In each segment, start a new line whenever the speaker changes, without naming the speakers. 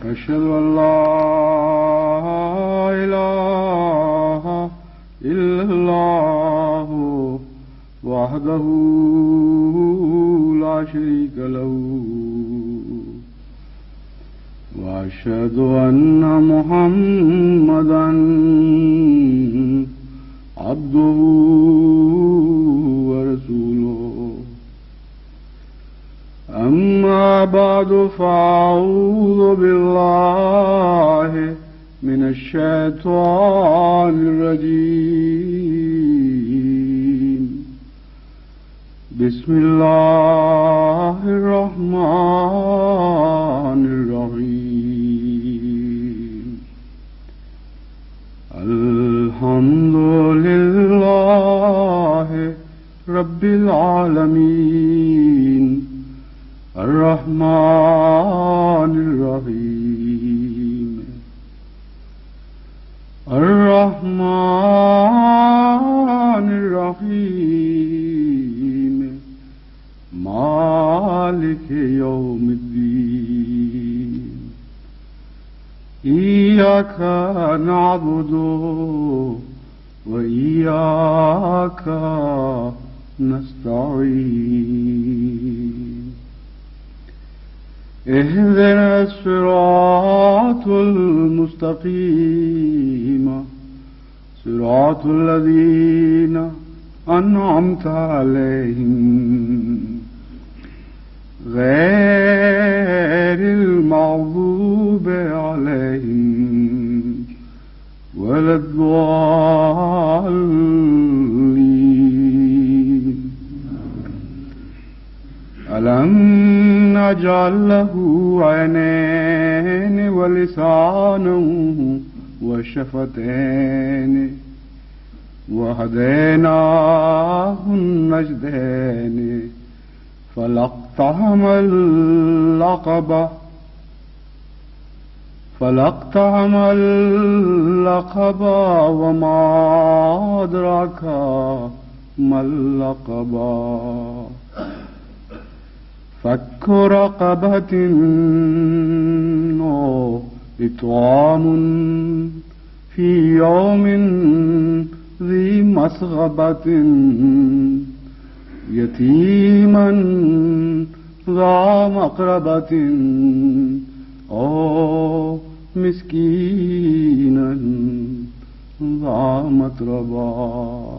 أشهد أن لا إله إلا الله وحده لا شريك له وأشهد أن محمدا عبده ورسوله أما بعد فأعوذ بالله من الشيطان الرجيم بسم الله الرحمن الرحيم الحمد لله رب العالمين الرحمن الرحيم الرحمن الرحيم مالك يوم الدين إياك نعبد وإياك نستعين اهدنا الصراط المستقيم صراط الذين أنعمت عليهم غير المغضوب عليهم ولا الضالين ألم نجعل له عينين ولسانا وشفتين وهديناه النجدين فلاقتحم العقبة وما أدراك ما العقبة فك رقبة أو إطعام في يوم ذي مسغبة يتيما ذا مقربة أو مسكينا ذا متربة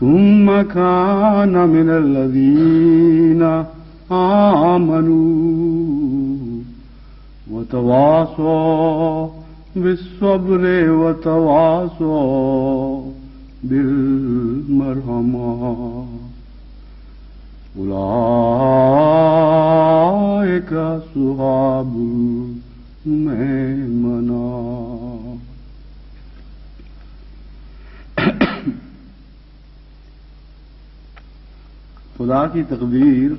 ثم كان من الذين آمنوا وتواصوا بالصبر وتواصوا بالمرحمة أولئك أصحاب الميمنة.
خدا کی تقدیر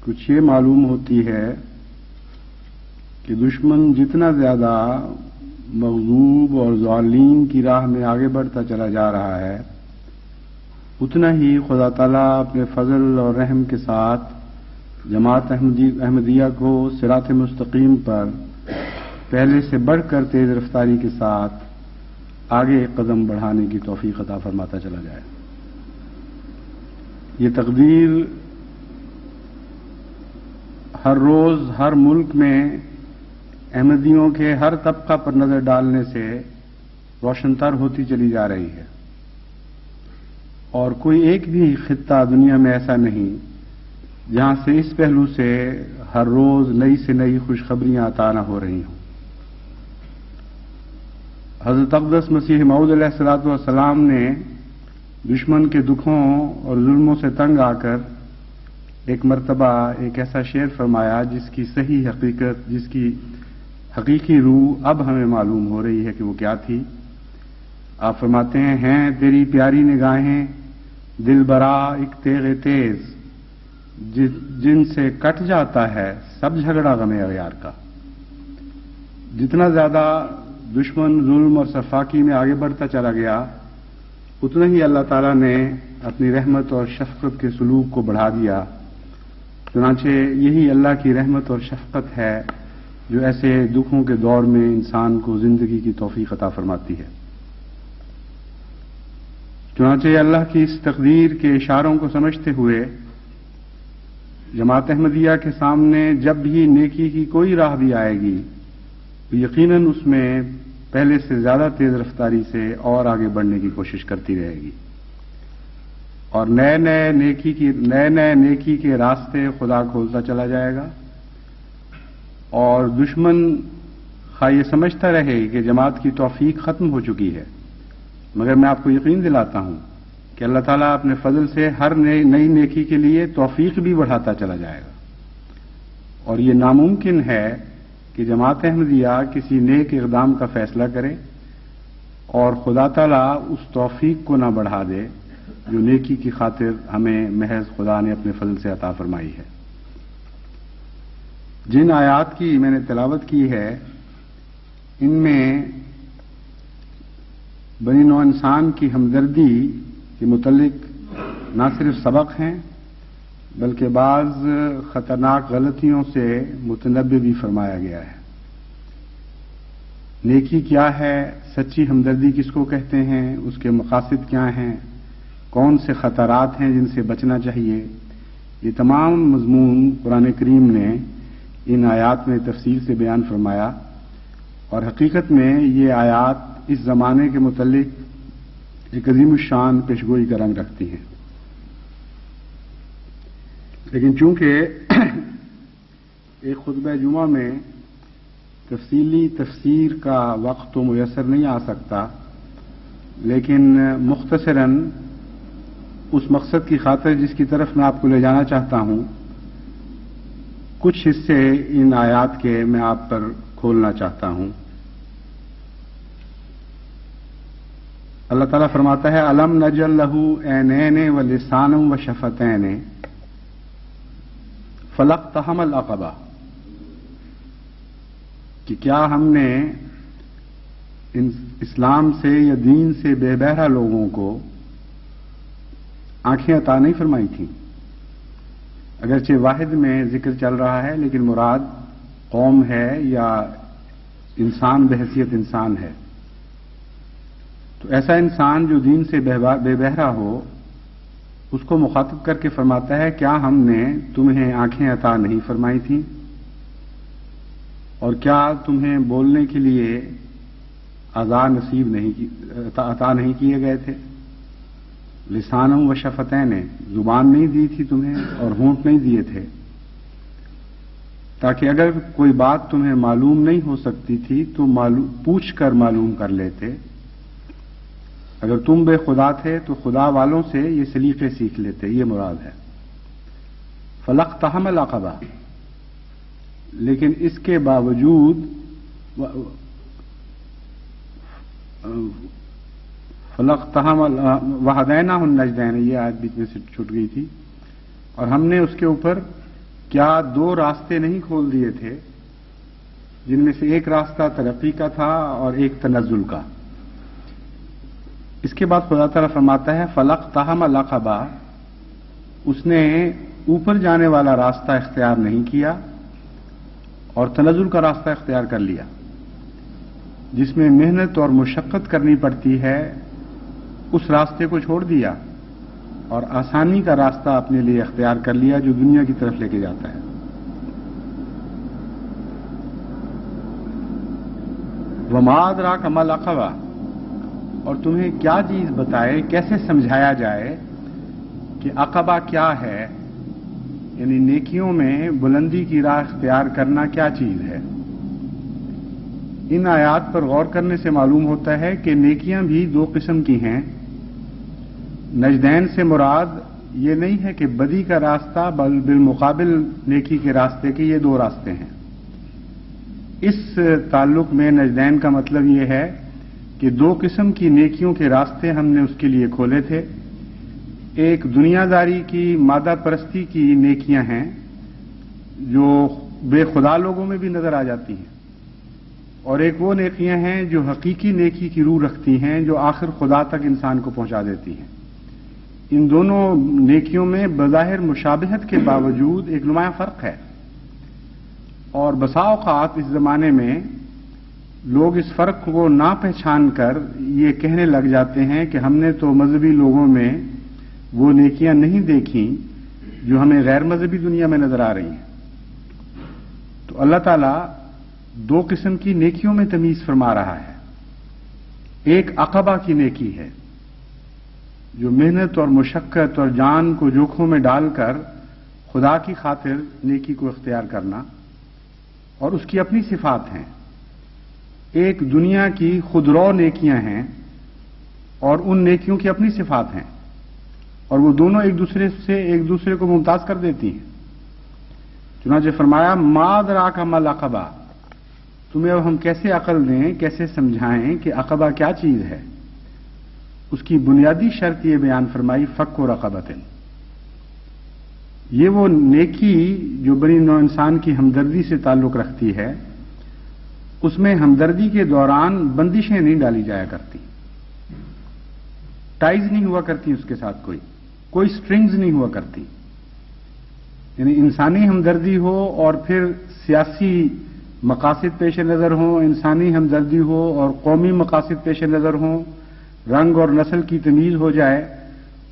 کچھ یہ معلوم ہوتی ہے کہ دشمن جتنا زیادہ مغلوب اور ظالمین کی راہ میں آگے بڑھتا چلا جا رہا ہے اتنا ہی خدا تعالیٰ اپنے فضل اور رحم کے ساتھ جماعت احمدیہ کو صراط مستقیم پر پہلے سے بڑھ کر تیز رفتاری کے ساتھ آگے ایک قدم بڑھانے کی توفیق عطا فرماتا چلا جائے. یہ تقدیر ہر روز ہر ملک میں احمدیوں کے ہر طبقہ پر نظر ڈالنے سے روشن تر ہوتی چلی جا رہی ہے اور کوئی ایک بھی خطہ دنیا میں ایسا نہیں جہاں سے اس پہلو سے ہر روز نئی سے نئی خوشخبریاں عطا نہ ہو رہی ہوں. حضرت اقدس مسیح موعود علیہ الصلوۃ والسلام نے دشمن کے دکھوں اور ظلموں سے تنگ آ کر ایک مرتبہ ایک ایسا شعر فرمایا جس کی صحیح حقیقت، جس کی حقیقی روح اب ہمیں معلوم ہو رہی ہے کہ وہ کیا تھی. آپ فرماتے ہیں تیری پیاری نگاہیں دل برا ایک تیغ تیز جن سے کٹ جاتا ہے سب جھگڑا غم اغیار کا. جتنا زیادہ دشمن ظلم اور سرفاکی میں آگے بڑھتا چلا گیا اتنا ہی اللہ تعالیٰ نے اپنی رحمت اور شفقت کے سلوک کو بڑھا دیا چنانچہ یہی اللہ کی رحمت اور شفقت ہے جو ایسے دکھوں کے دور میں انسان کو زندگی کی توفیق عطا فرماتی ہے۔ چنانچہ اللہ کی اس تقدیر کے اشاروں کو سمجھتے ہوئے جماعت احمدیہ کے سامنے جب بھی نیکی کی کوئی راہ بھی آئے گی تو یقیناً اس میں پہلے سے زیادہ تیز رفتاری سے اور آگے بڑھنے کی کوشش کرتی رہے گی، اور نئے نئے نیکی کے راستے خدا کھولتا چلا جائے گا، اور دشمن خواہ یہ سمجھتا رہے کہ جماعت کی توفیق ختم ہو چکی ہے، مگر میں آپ کو یقین دلاتا ہوں کہ اللہ تعالیٰ اپنے فضل سے ہر نئی نیکی کے لیے توفیق بھی بڑھاتا چلا جائے گا، اور یہ ناممکن ہے کہ جماعت احمدیہ کسی نیک اقدام کا فیصلہ کرے اور خدا تعالیٰ اس توفیق کو نہ بڑھا دے جو نیکی کی خاطر ہمیں محض خدا نے اپنے فضل سے عطا فرمائی ہے۔ جن آیات کی میں نے تلاوت کی ہے ان میں بنی نوع انسان کی ہمدردی کے متعلق نہ صرف سبق ہیں بلکہ بعض خطرناک غلطیوں سے متنبہ بھی فرمایا گیا ہے۔ نیکی کیا ہے، سچی ہمدردی کس کو کہتے ہیں، اس کے مقاصد کیا ہیں، کون سے خطرات ہیں جن سے بچنا چاہیے، یہ تمام مضمون قرآن کریم نے ان آیات میں تفصیل سے بیان فرمایا، اور حقیقت میں یہ آیات اس زمانے کے متعلق ایک عظیم الشان پیشگوئی کا رنگ رکھتی ہیں۔ لیکن چونکہ ایک خطبہ جمعہ میں تفصیلی تفسیر کا وقت تو میسر نہیں آ سکتا، لیکن مختصراً اس مقصد کی خاطر جس کی طرف میں آپ کو لے جانا چاہتا ہوں کچھ حصے ان آیات کے میں آپ پر کھولنا چاہتا ہوں۔ اللہ تعالیٰ فرماتا ہے الم نجعل لہ عینین ولسانا وشفتین فلاقتحم العقبہ، کہ کیا ہم نے اسلام سے یا دین سے بے بہرہ لوگوں کو آنکھیں عطا نہیں فرمائی تھیں؟ اگرچہ واحد میں ذکر چل رہا ہے لیکن مراد قوم ہے یا انسان بحیثیت انسان ہے، تو ایسا انسان جو دین سے بے بہرہ ہو اس کو مخاطب کر کے فرماتا ہے کیا ہم نے تمہیں آنکھیں عطا نہیں فرمائی تھیں، اور کیا تمہیں بولنے کے لیے اعضاء عطا نہیں کیے گئے تھے؟ لسانم و شفتین، زبان نہیں دی تھی تمہیں اور ہونٹ نہیں دیے تھے، تاکہ اگر کوئی بات تمہیں معلوم نہیں ہو سکتی تھی تو پوچھ کر معلوم کر لیتے، اگر تم بے خدا تھے تو خدا والوں سے یہ سلیقے سیکھ لیتے، یہ مراد ہے۔ فلاقتحم العقبہ، لیکن اس کے باوجود فلاقتحم وہدیناہ النجدین، یہ آیت بیچ میں سے چھوٹ گئی تھی، اور ہم نے اس کے اوپر کیا دو راستے نہیں کھول دیے تھے جن میں سے ایک راستہ ترقی کا تھا اور ایک تنزل کا۔ اس کے بعد خدا تعالیٰ فرماتا ہے فلاقتحم العقبہ، اس نے اوپر جانے والا راستہ اختیار نہیں کیا اور تنزل کا راستہ اختیار کر لیا، جس میں محنت اور مشقت کرنی پڑتی ہے اس راستے کو چھوڑ دیا اور آسانی کا راستہ اپنے لیے اختیار کر لیا جو دنیا کی طرف لے کے جاتا ہے۔ وما ادراک ما العقبہ، اور تمہیں کیا چیز بتائے، کیسے سمجھایا جائے کہ عقبہ کیا ہے، یعنی نیکیوں میں بلندی کی راہ اختیار کرنا کیا چیز ہے۔ ان آیات پر غور کرنے سے معلوم ہوتا ہے کہ نیکیاں بھی دو قسم کی ہیں۔ نجدین سے مراد یہ نہیں ہے کہ بدی کا راستہ، بل بالمقابل نیکی کے راستے کے یہ دو راستے ہیں۔ اس تعلق میں نجدین کا مطلب یہ ہے کہ دو قسم کی نیکیوں کے راستے ہم نے اس کے لیے کھولے تھے۔ ایک دنیا داری کی مادہ پرستی کی نیکیاں ہیں جو بے خدا لوگوں میں بھی نظر آ جاتی ہیں، اور ایک وہ نیکیاں ہیں جو حقیقی نیکی کی روح رکھتی ہیں جو آخر خدا تک انسان کو پہنچا دیتی ہیں۔ ان دونوں نیکیوں میں بظاہر مشابہت کے باوجود ایک نمایاں فرق ہے، اور بسا اوقات اس زمانے میں لوگ اس فرق کو نہ پہچان کر یہ کہنے لگ جاتے ہیں کہ ہم نے تو مذہبی لوگوں میں وہ نیکیاں نہیں دیکھیں جو ہمیں غیر مذہبی دنیا میں نظر آ رہی ہیں۔ تو اللہ تعالیٰ دو قسم کی نیکیوں میں تمیز فرما رہا ہے۔ ایک عقبہ کی نیکی ہے جو محنت اور مشقت اور جان کو جوکھوں میں ڈال کر خدا کی خاطر نیکی کو اختیار کرنا، اور اس کی اپنی صفات ہیں۔ ایک دنیا کی خودرو نیکیاں ہیں اور ان نیکیوں کی اپنی صفات ہیں، اور وہ دونوں ایک دوسرے کو ممتاز کر دیتی ہیں۔ چنانچہ فرمایا ما ادراک ما العقبہ، تمہیں اب ہم کیسے عقل دیں، کیسے سمجھائیں کہ عقبہ کیا چیز ہے۔ اس کی بنیادی شرط یہ بیان فرمائی فک و رقبۃ، یہ وہ نیکی جو بنی نوع انسان کی ہمدردی سے تعلق رکھتی ہے، اس میں ہمدردی کے دوران بندشیں نہیں ڈالی جایا کرتی، ٹائز نہیں ہوا کرتی، اس کے ساتھ کوئی سٹرنگز نہیں ہوا کرتی، یعنی انسانی ہمدردی ہو اور پھر سیاسی مقاصد پیش نظر ہوں، انسانی ہمدردی ہو اور قومی مقاصد پیش نظر ہوں، رنگ اور نسل کی تمیز ہو جائے،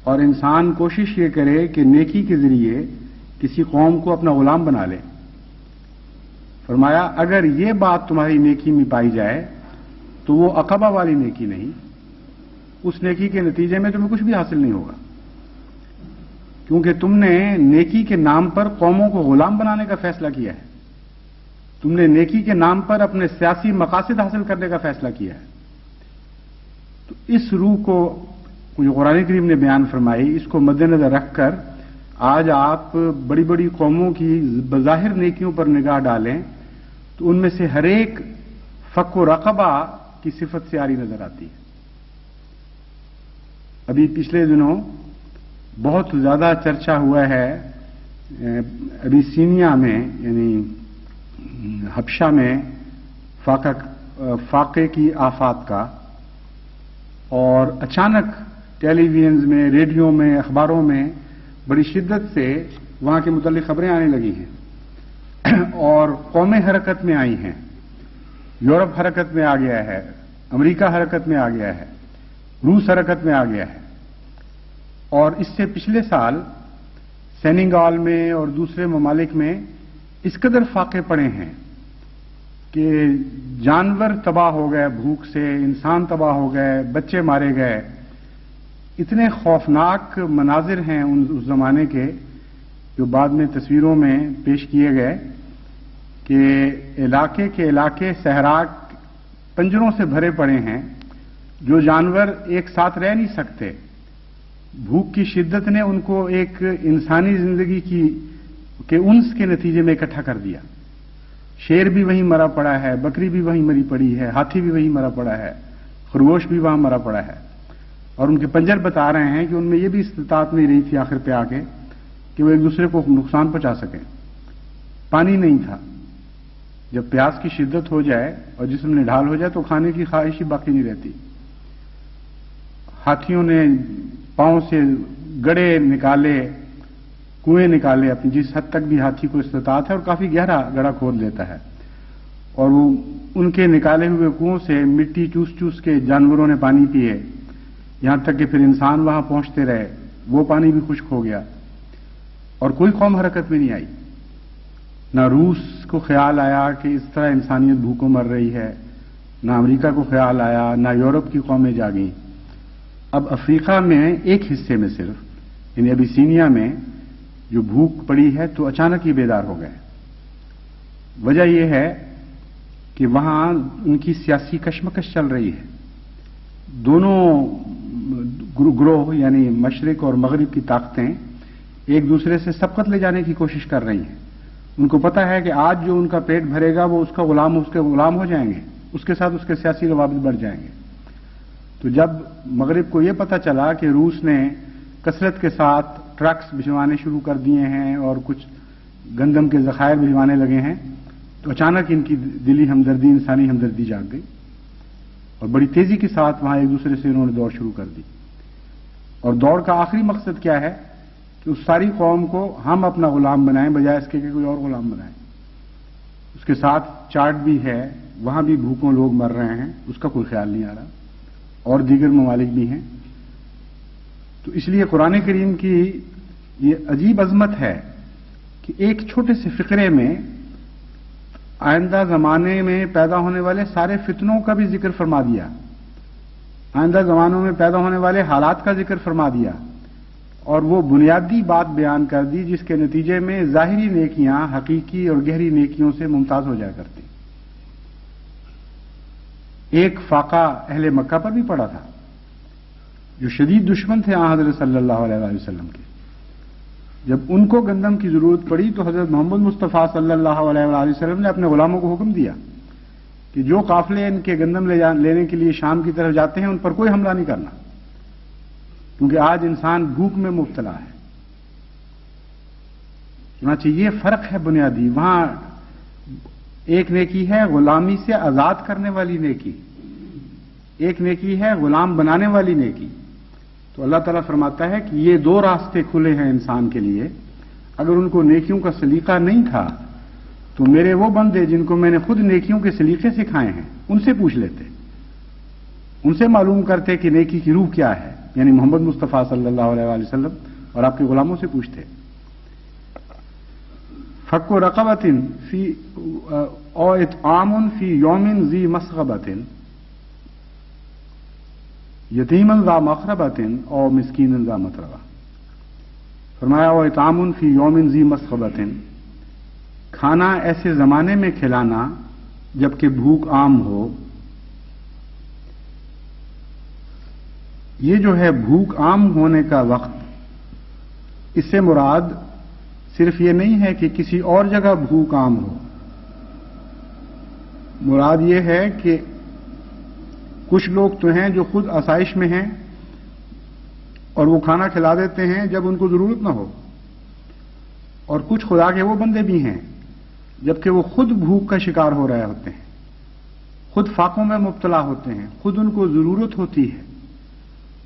اور انسان کوشش یہ کرے کہ نیکی کے ذریعے کسی قوم کو اپنا غلام بنا لے۔ فرمایا اگر یہ بات تمہاری نیکی میں پائی جائے تو وہ عقبہ والی نیکی نہیں، اس نیکی کے نتیجے میں تمہیں کچھ بھی حاصل نہیں ہوگا، کیونکہ تم نے نیکی کے نام پر قوموں کو غلام بنانے کا فیصلہ کیا ہے، تم نے نیکی کے نام پر اپنے سیاسی مقاصد حاصل کرنے کا فیصلہ کیا ہے۔ تو اس روح کو جو قرآن کریم نے بیان فرمائی، اس کو مد نظر رکھ کر آج آپ بڑی بڑی قوموں کی بظاہر نیکیوں پر نگاہ ڈالیں تو ان میں سے ہر ایک فک و رقبہ کی صفت سے آری نظر آتی ہے۔ ابھی پچھلے دنوں بہت زیادہ چرچا ہوا ہے ابیسینیا میں، یعنی حبشہ میں فاقے کی آفات کا، اور اچانک ٹیلی ویژنز میں، ریڈیو میں، اخباروں میں بڑی شدت سے وہاں کے متعلق خبریں آنے لگی ہیں، اور قومیں حرکت میں آئی ہیں، یورپ حرکت میں آ گیا ہے، امریکہ حرکت میں آ گیا ہے، روس حرکت میں آ گیا ہے، اور اس سے پچھلے سال سینیگال میں اور دوسرے ممالک میں اس قدر فاقے پڑے ہیں کہ جانور تباہ ہو گئے بھوک سے، انسان تباہ ہو گئے، بچے مارے گئے۔ اتنے خوفناک مناظر ہیں اس زمانے کے جو بعد میں تصویروں میں پیش کیے گئے کہ علاقے کے علاقے صحرا پنجروں سے بھرے پڑے ہیں، جو جانور ایک ساتھ رہ نہیں سکتے، بھوک کی شدت نے ان کو ایک انسانی زندگی کے انس کے نتیجے میں اکٹھا کر دیا۔ شیر بھی وہیں مرا پڑا ہے، بکری بھی وہیں مری پڑی ہے، ہاتھی بھی وہیں مرا پڑا ہے، خرگوش بھی وہاں مرا پڑا ہے، اور ان کے پنجر بتا رہے ہیں کہ ان میں یہ بھی استطاعت نہیں رہی تھی آخر پہ آ کے کہ وہ ایک دوسرے کو نقصان پہنچا سکیں۔ پانی نہیں تھا، جب پیاس کی شدت ہو جائے اور جسم میں ڈھال ہو جائے تو کھانے کی خواہش ہی باقی نہیں رہتی۔ ہاتھیوں نے پاؤں سے گڑے نکالے، کنویں نکالے، اپنی جس حد تک بھی ہاتھی کو استطاعت ہے، اور کافی گہرا گڑھا کھود لیتا ہے، اور وہ ان کے نکالے ہوئے کنووں سے مٹی چوس چوس کے جانوروں نے پانی پیے، یہاں تک کہ پھر انسان وہاں پہنچتے رہے، وہ پانی بھی خشک ہو گیا، اور کوئی قوم حرکت میں نہیں آئی۔ نہ روس کو خیال آیا کہ اس طرح انسانیت بھوکوں مر رہی ہے، نہ امریکہ کو خیال آیا، نہ یورپ کی قومیں جاگیں۔ اب افریقہ میں ایک حصے میں صرف، یعنی ابیسینیا میں جو بھوک پڑی ہے تو اچانک ہی بیدار ہو گئے۔ وجہ یہ ہے کہ وہاں ان کی سیاسی کشمکش چل رہی ہے، دونوں گروہ یعنی مشرق اور مغرب کی طاقتیں ایک دوسرے سے سبقت لے جانے کی کوشش کر رہی ہیں۔ ان کو پتا ہے کہ آج جو ان کا پیٹ بھرے گا وہ اس کے غلام ہو جائیں گے، اس کے ساتھ اس کے سیاسی روابط بڑھ جائیں گے۔ تو جب مغرب کو یہ پتا چلا کہ روس نے کثرت کے ساتھ ٹرکس بھجوانے شروع کر دیے ہیں اور کچھ گندم کے ذخائر بھجوانے لگے ہیں، تو اچانک ان کی دلی ہمدردی، انسانی ہمدردی جاگ گئی، اور بڑی تیزی کے ساتھ وہاں ایک دوسرے سے انہوں نے دوڑ شروع کر دی۔ اور دوڑ کا آخری مقصد کیا ہے کہ اس ساری قوم کو ہم اپنا غلام بنائیں بجائے اس کے کہ کوئی اور غلام بنائیں. اس کے ساتھ چاٹ بھی ہے، وہاں بھی بھوکوں لوگ مر رہے ہیں، اس کا کوئی خیال نہیں آ رہا، اور دیگر ممالک بھی ہیں. تو اس لیے قرآن کریم کی یہ عجیب عظمت ہے کہ ایک چھوٹے سے فقرے میں آئندہ زمانے میں پیدا ہونے والے سارے فتنوں کا بھی ذکر فرما دیا، آئندہ زمانوں میں پیدا ہونے والے حالات کا ذکر فرما دیا، اور وہ بنیادی بات بیان کر دی جس کے نتیجے میں ظاہری نیکیاں حقیقی اور گہری نیکیوں سے ممتاز ہو جایا کرتی. ایک فاقہ اہل مکہ پر بھی پڑا تھا جو شدید دشمن تھے حضرت صلی اللہ علیہ وسلم کے. جب ان کو گندم کی ضرورت پڑی تو حضرت محمد مصطفیٰ صلی اللہ علیہ وسلم نے اپنے غلاموں کو حکم دیا کہ جو قافلے ان کے گندم لینے کے لیے شام کی طرف جاتے ہیں ان پر کوئی حملہ نہیں کرنا، کیونکہ آج انسان بھوک میں مبتلا ہے. چنانچہ یہ فرق ہے بنیادی. وہاں ایک نیکی ہے غلامی سے آزاد کرنے والی نیکی، ایک نیکی ہے غلام بنانے والی نیکی. تو اللہ تعالیٰ فرماتا ہے کہ یہ دو راستے کھلے ہیں انسان کے لیے. اگر ان کو نیکیوں کا سلیقہ نہیں تھا تو میرے وہ بندے جن کو میں نے خود نیکیوں کے سلیقے سکھائے ہیں ان سے پوچھ لیتے، ان سے معلوم کرتے کہ نیکی کی روح کیا ہے، یعنی محمد مصطفیٰ صلی اللہ علیہ وسلم اور آپ کے غلاموں سے پوچھتے. فک رقبۃ فی او اطعام فی یوم ذی مسغبۃ یتیما ذا مخربۃ او مسکینا ذا متربہ. فرمایا او اطعام فی یوم ذی مسغبۃ، کھانا ایسے زمانے میں کھلانا جبکہ بھوک عام ہو. یہ جو ہے بھوک عام ہونے کا وقت، اس سے مراد صرف یہ نہیں ہے کہ کسی اور جگہ بھوک عام ہو، مراد یہ ہے کہ کچھ لوگ تو ہیں جو خود آسائش میں ہیں اور وہ کھانا کھلا دیتے ہیں جب ان کو ضرورت نہ ہو، اور کچھ خدا کے وہ بندے بھی ہیں جبکہ وہ خود بھوک کا شکار ہو رہے ہوتے ہیں، خود فاقوں میں مبتلا ہوتے ہیں، خود ان کو ضرورت ہوتی ہے،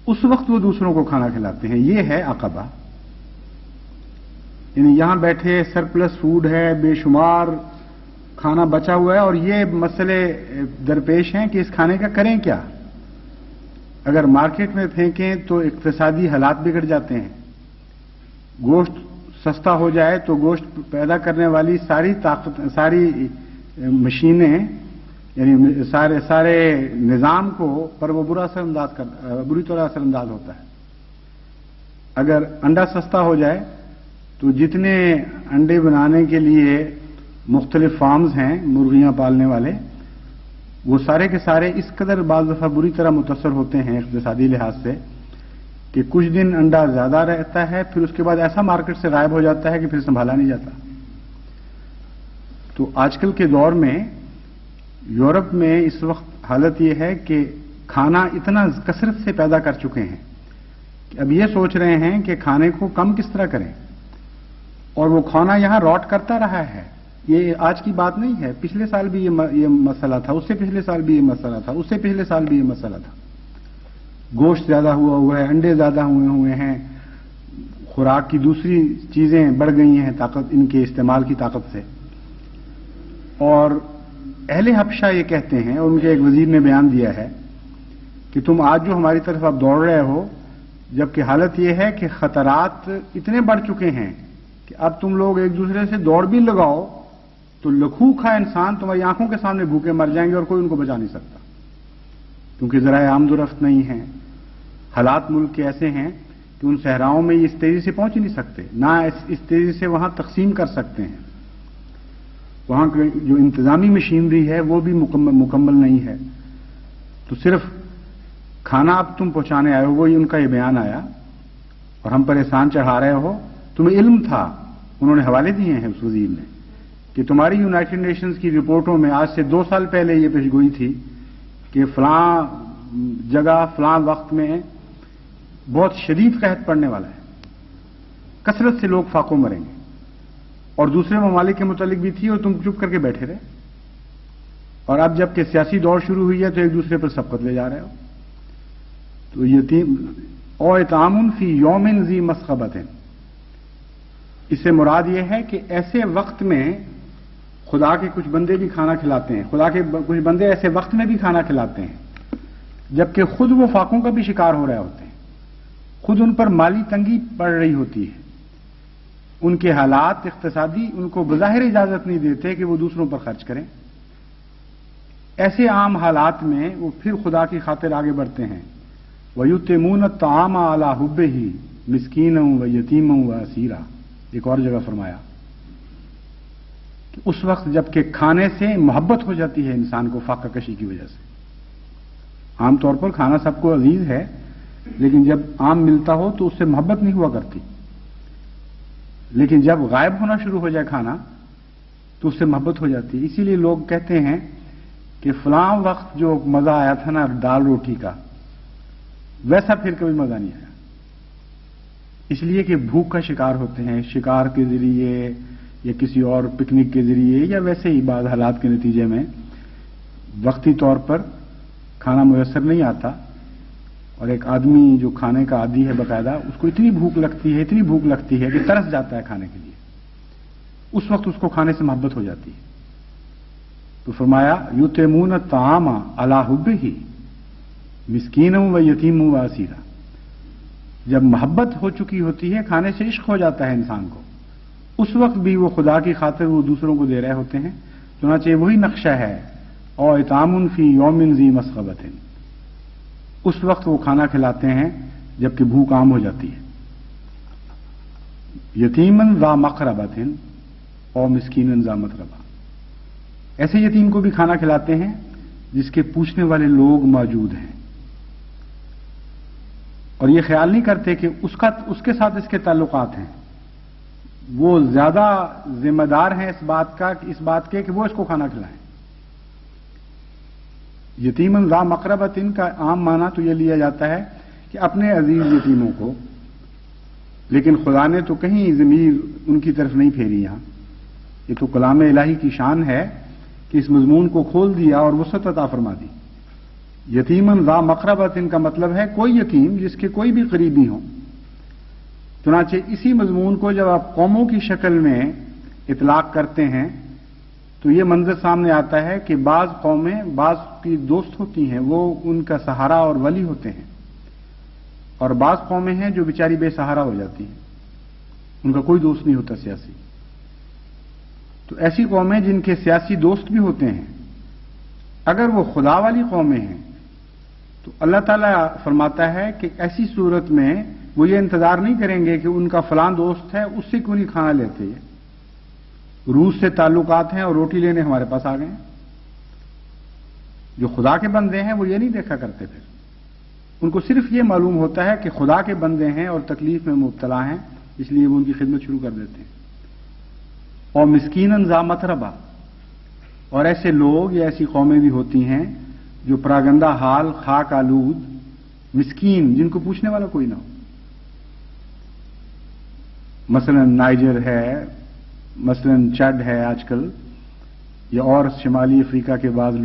اس وقت وہ دوسروں کو کھانا کھلاتے ہیں. یہ ہے عقبہ. یعنی یہاں بیٹھے سرپلس فوڈ ہے، بے شمار کھانا بچا ہوا ہے، اور یہ مسئلے درپیش ہیں کہ اس کھانے کا کریں کیا. اگر مارکیٹ میں پھینکیں تو اقتصادی حالات بگڑ جاتے ہیں، گوشت سستا ہو جائے تو گوشت پیدا کرنے والی ساری مشینیں یعنی سارے نظام کو پر وہ بری طرح اثر انداز ہوتا ہے. اگر انڈا سستا ہو جائے تو جتنے انڈے بنانے کے لیے مختلف فارمز ہیں مرغیاں پالنے والے، وہ سارے کے سارے اس قدر بعض دفعہ بری طرح متاثر ہوتے ہیں اقتصادی لحاظ سے کہ کچھ دن انڈا زیادہ رہتا ہے، پھر اس کے بعد ایسا مارکیٹ سے غائب ہو جاتا ہے کہ پھر سنبھالا نہیں جاتا. تو آج کل کے دور میں یورپ میں اس وقت حالت یہ ہے کہ کھانا اتنا کثرت سے پیدا کر چکے ہیں کہ اب یہ سوچ رہے ہیں کہ کھانے کو کم کس طرح کریں، اور وہ کھانا یہاں روٹ کرتا رہا ہے. یہ آج کی بات نہیں ہے، پچھلے سال بھی یہ مسئلہ تھا، اس سے پچھلے سال بھی یہ مسئلہ تھا، اس سے پچھلے سال بھی یہ مسئلہ تھا. گوشت زیادہ ہوا ہے، انڈے زیادہ ہوئے ہیں، خوراک کی دوسری چیزیں بڑھ گئی ہیں طاقت ان کے استعمال کی طاقت سے. اور اہل حبشہ یہ کہتے ہیں، اور ان کے ایک وزیر نے بیان دیا ہے کہ تم آج جو ہماری طرف اب دوڑ رہے ہو، جبکہ حالت یہ ہے کہ خطرات اتنے بڑھ چکے ہیں کہ اب تم لوگ ایک دوسرے سے دوڑ بھی لگاؤ تو لکھوکھا انسان تمہاری آنکھوں کے سامنے بھوکے مر جائیں گے اور کوئی ان کو بچا نہیں سکتا، کیونکہ ذرائع آمد و رفت نہیں ہیں. حالات ملک کے ایسے ہیں کہ ان صحراؤں میں یہ اس تیزی سے پہنچ ہی نہیں سکتے، نہ اس تیزی سے وہاں تقسیم کر سکتے ہیں. وہاں جو انتظامی مشینری ہے وہ بھی مکمل نہیں ہے. تو صرف کھانا اب تم پہنچانے آئے ہو، وہی ان کا یہ بیان آیا، اور ہم پر احسان چڑھا رہے ہو. تمہیں علم تھا، انہوں نے حوالے دیے ہیں اس وزیر نے، کہ تمہاری یونائٹڈ نیشنز کی رپورٹوں میں آج سے 2 سال پہلے یہ پیشگوئی تھی کہ فلاں جگہ فلاں وقت میں بہت شدید قحط پڑنے والا ہے، کثرت سے لوگ فاقوں مریں گے. اور دوسرے ممالک کے متعلق بھی تھی اور تم چپ کر کے بیٹھے رہے. اور اب جب کہ سیاسی دور شروع ہوئی ہے تو ایک دوسرے پر سبقت لے جا رہے ہو. تو او اطعام فی یوم ذی مسغبۃ، اس سے مراد یہ ہے کہ ایسے وقت میں خدا کے کچھ بندے بھی کھانا کھلاتے ہیں، خدا کے کچھ بندے ایسے وقت میں بھی کھانا کھلاتے ہیں جبکہ خود وہ فاقوں کا بھی شکار ہو رہے ہوتے ہیں، خود ان پر مالی تنگی پڑ رہی ہوتی ہے، ان کے حالات اقتصادی ان کو بظاہر اجازت نہیں دیتے کہ وہ دوسروں پر خرچ کریں۔ ایسے عام حالات میں وہ پھر خدا کی خاطر آگے بڑھتے ہیں۔ وَيُطْعِمُونَ الطَّعَامَ عَلَىٰ حُبِّهِ مِسْكِينًا وَيَتِيمًا وَأَسِيرًا، ایک اور جگہ فرمایا کہ اس وقت جب کہ کھانے سے محبت ہو جاتی ہے انسان کو فاقہ کشی کی وجہ سے۔ عام طور پر کھانا سب کو عزیز ہے، لیکن جب عام ملتا ہو تو اس سے محبت نہیں ہوا کرتی، لیکن جب غائب ہونا شروع ہو جائے کھانا تو اس سے محبت ہو جاتی ہے۔ اسی لیے لوگ کہتے ہیں کہ فلاں وقت جو مزہ آیا تھا نا دال روٹی کا، ویسا پھر کبھی مزہ نہیں آیا، اس لیے کہ بھوک کا شکار ہوتے ہیں، شکار کے ذریعے یا کسی اور پکنک کے ذریعے یا ویسے ہی بعض حالات کے نتیجے میں وقتی طور پر کھانا میسر نہیں آتا، اور ایک آدمی جو کھانے کا عادی ہے باقاعدہ، اس کو اتنی بھوک لگتی ہے کہ ترس جاتا ہے کھانے کے لیے، اس وقت اس کو کھانے سے محبت ہو جاتی ہے۔ تو فرمایا یطعمون الطعام علی حبہ مسکینا ویتیما واسیرا، جب محبت ہو چکی ہوتی ہے، کھانے سے عشق ہو جاتا ہے انسان کو، اس وقت بھی وہ خدا کی خاطر وہ دوسروں کو دے رہے ہوتے ہیں۔ چنانچہ وہی نقشہ ہے، او اطعام فی یوم ذی مسغبۃ، اس وقت وہ کھانا کھلاتے ہیں جبکہ بھوک عام ہو جاتی ہے۔ یتیمن ذا مقربۃ او مسکینن ذا متربہ، ایسے یتیم کو بھی کھانا کھلاتے ہیں جس کے پوچھنے والے لوگ موجود ہیں، اور یہ خیال نہیں کرتے کہ اس کے ساتھ اس کے تعلقات ہیں، وہ زیادہ ذمہ دار ہیں اس بات کے کہ وہ اس کو کھانا کھلائیں۔ یتیمن ذا مقربۃ کا عام معنی تو یہ لیا جاتا ہے کہ اپنے عزیز یتیموں کو، لیکن خدا نے تو کہیں ضمیر ان کی طرف نہیں پھیری یہاں، یہ تو کلام الہی کی شان ہے کہ اس مضمون کو کھول دیا اور وسعت عطا فرما دی۔ یتیمن ذا مقربۃ کا مطلب ہے کوئی یتیم جس کے کوئی بھی قریبی ہوں۔ چنانچہ اسی مضمون کو جب آپ قوموں کی شکل میں اطلاق کرتے ہیں تو یہ منظر سامنے آتا ہے کہ بعض قومیں بعض کی دوست ہوتی ہیں، وہ ان کا سہارا اور ولی ہوتے ہیں، اور بعض قومیں ہیں جو بیچاری بے سہارا ہو جاتی ہیں، ان کا کوئی دوست نہیں ہوتا سیاسی۔ تو ایسی قومیں جن کے سیاسی دوست بھی ہوتے ہیں، اگر وہ خدا والی قومیں ہیں تو اللہ تعالیٰ فرماتا ہے کہ ایسی صورت میں وہ یہ انتظار نہیں کریں گے کہ ان کا فلاں دوست ہے اس سے کیوں نہیں کھانا لیتے، روس سے تعلقات ہیں اور روٹی لینے ہمارے پاس آ گئے ہیں۔ جو خدا کے بندے ہیں وہ یہ نہیں دیکھا کرتے، پھر ان کو صرف یہ معلوم ہوتا ہے کہ خدا کے بندے ہیں اور تکلیف میں مبتلا ہیں، اس لیے وہ ان کی خدمت شروع کر دیتے ہیں۔ اور مسکیناً ذا متربہ، اور ایسے لوگ یا ایسی قومیں بھی ہوتی ہیں جو پراگندہ حال، خاک آلود، مسکین، جن کو پوچھنے والا کوئی نہ ہو۔ مثلا نائجر ہے، مثلا چڈ ہے آج کل، یا اور شمالی افریقہ کے بعض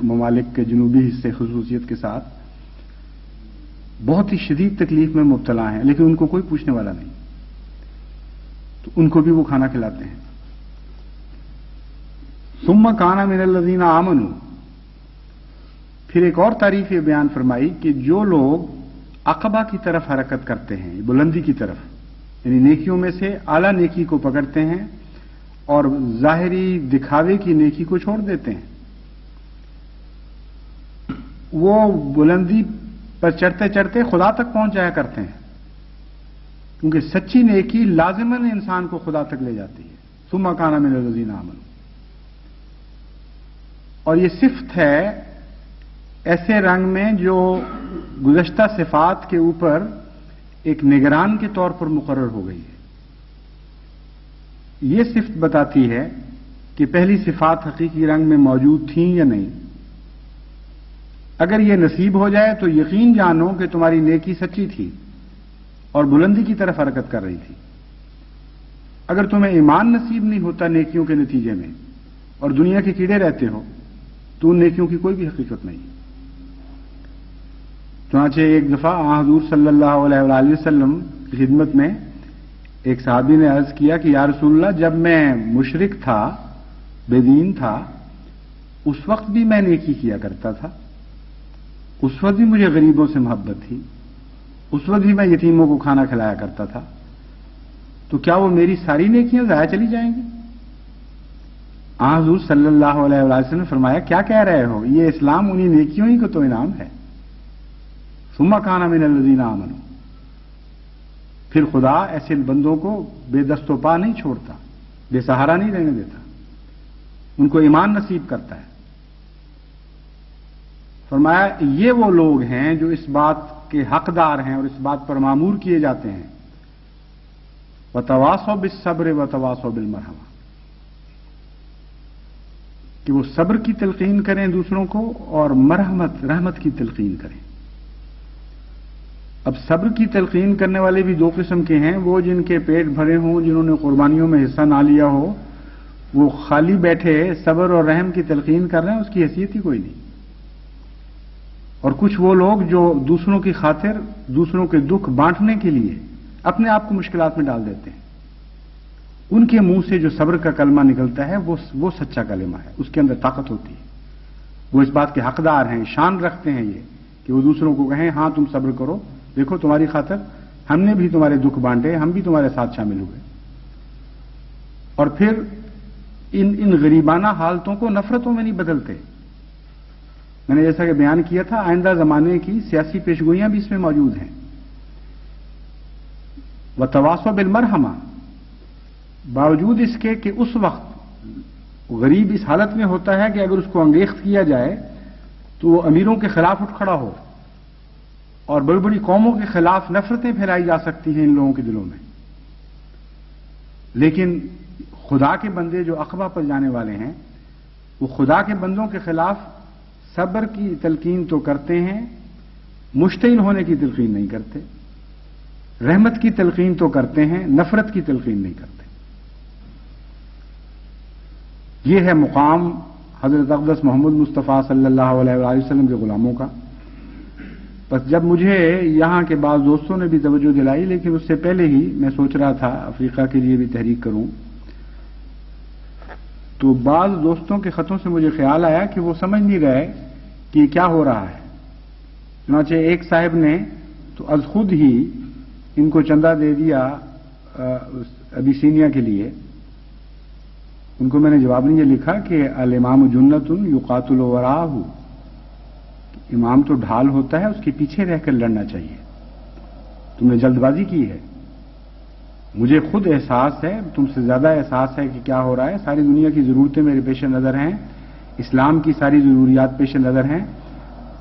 ممالک کے جنوبی حصے خصوصیت کے ساتھ بہت ہی شدید تکلیف میں مبتلا ہیں، لیکن ان کو کوئی پوچھنے والا نہیں، تو ان کو بھی وہ کھانا کھلاتے ہیں۔ ثم کان من الذین آمنوا، پھر ایک اور تعریف یہ بیان فرمائی کہ جو لوگ عقبہ کی طرف حرکت کرتے ہیں، بلندی کی طرف، یعنی نیکیوں میں سے اعلیٰ نیکی کو پکڑتے ہیں اور ظاہری دکھاوے کی نیکی کو چھوڑ دیتے ہیں، وہ بلندی پر چڑھتے چڑھتے خدا تک پہنچ جایا کرتے ہیں، کیونکہ سچی نیکی لازماً انسان کو خدا تک لے جاتی ہے۔ ثم کان من الذین آمنوا، اور یہ صفت ہے ایسے رنگ میں جو گزشتہ صفات کے اوپر ایک نگران کے طور پر مقرر ہو گئی ہے۔ یہ صفت بتاتی ہے کہ پہلی صفات حقیقی رنگ میں موجود تھیں یا نہیں۔ اگر یہ نصیب ہو جائے تو یقین جانو کہ تمہاری نیکی سچی تھی اور بلندی کی طرف حرکت کر رہی تھی۔ اگر تمہیں ایمان نصیب نہیں ہوتا نیکیوں کے نتیجے میں اور دنیا کے کیڑے رہتے ہو تو ان نیکیوں کی کوئی بھی حقیقت نہیں۔ چنانچہ ایک دفعہ حضور صلی اللہ علیہ وآلہ وسلم کی خدمت میں ایک صحابی نے عرض کیا کہ یا رسول اللہ، جب میں مشرک تھا، بے دین تھا، اس وقت بھی میں نیکی کیا کرتا تھا، اس وقت بھی مجھے غریبوں سے محبت تھی، اس وقت بھی میں یتیموں کو کھانا کھلایا کرتا تھا، تو کیا وہ میری ساری نیکیاں ضائع چلی جائیں گی؟ حضور صلی اللہ علیہ وسلم نے فرمایا کیا کہہ رہے ہو، یہ اسلام انہی نیکیوں ہی کو تو انعام ہے۔ ثم کان من الذین آمنوا، پھر خدا ایسے بندوں کو بے دست و پا نہیں چھوڑتا، بے سہارا نہیں رہنے دیتا، ان کو ایمان نصیب کرتا ہے۔ فرمایا یہ وہ لوگ ہیں جو اس بات کے حقدار ہیں اور اس بات پر مامور کیے جاتے ہیں، وتواصوا بالصبر وتواصوا بالمرحمہ، کہ وہ صبر کی تلقین کریں دوسروں کو اور رحمت کی تلقین کریں۔ اب صبر کی تلقین کرنے والے بھی دو قسم کے ہیں، وہ جن کے پیٹ بھرے ہوں، جنہوں نے قربانیوں میں حصہ نہ لیا ہو، وہ خالی بیٹھے صبر اور رحم کی تلقین کر رہے ہیں، اس کی حیثیت ہی کوئی نہیں۔ اور کچھ وہ لوگ جو دوسروں کی خاطر دوسروں کے دکھ بانٹنے کے لیے اپنے آپ کو مشکلات میں ڈال دیتے ہیں، ان کے منہ سے جو صبر کا کلمہ نکلتا ہے وہ سچا کلمہ ہے، اس کے اندر طاقت ہوتی ہے، وہ اس بات کے حقدار ہیں، شان رکھتے ہیں یہ کہ وہ دوسروں کو کہیں ہاں تم صبر کرو، دیکھو تمہاری خاطر ہم نے بھی تمہارے دکھ بانٹے، ہم بھی تمہارے ساتھ شامل ہوئے۔ اور پھر ان غریبانہ حالتوں کو نفرتوں میں نہیں بدلتے۔ میں نے جیسا کہ بیان کیا تھا، آئندہ زمانے کی سیاسی پیشگوئیاں بھی اس میں موجود ہیں۔ وتواصوا بالمرحمہ، باوجود اس کے کہ اس وقت غریب اس حالت میں ہوتا ہے کہ اگر اس کو انگیخت کیا جائے تو وہ امیروں کے خلاف اٹھ کھڑا ہو، اور بڑی بڑی قوموں کے خلاف نفرتیں پھیلائی جا سکتی ہیں ان لوگوں کے دلوں میں، لیکن خدا کے بندے جو عقبہ پر جانے والے ہیں، وہ خدا کے بندوں کے خلاف صبر کی تلقین تو کرتے ہیں، مشتعل ہونے کی تلقین نہیں کرتے، رحمت کی تلقین تو کرتے ہیں، نفرت کی تلقین نہیں کرتے۔ یہ ہے مقام حضرت اقدس محمد مصطفیٰ صلی اللہ علیہ وآلہ وسلم کے غلاموں کا۔ بس جب مجھے یہاں کے بعض دوستوں نے بھی توجہ دلائی، لیکن اس سے پہلے ہی میں سوچ رہا تھا افریقہ کے لیے بھی تحریک کروں، تو بعض دوستوں کے خطوں سے مجھے خیال آیا کہ وہ سمجھ نہیں رہے کہ یہ کیا ہو رہا ہے۔ چنانچہ ایک صاحب نے تو از خود ہی ان کو چندہ دے دیا ابیسینیا کے لیے۔ ان کو میں نے جواب میں یہ لکھا کہ الامام جنت یقاتل وراہ، امام تو ڈھال ہوتا ہے، اس کے پیچھے رہ کر لڑنا چاہیے، تم نے جلد بازی کی ہے۔ مجھے خود احساس ہے، تم سے زیادہ احساس ہے کہ کیا ہو رہا ہے، ساری دنیا کی ضرورتیں میرے پیش نظر ہیں، اسلام کی ساری ضروریات پیش نظر ہیں،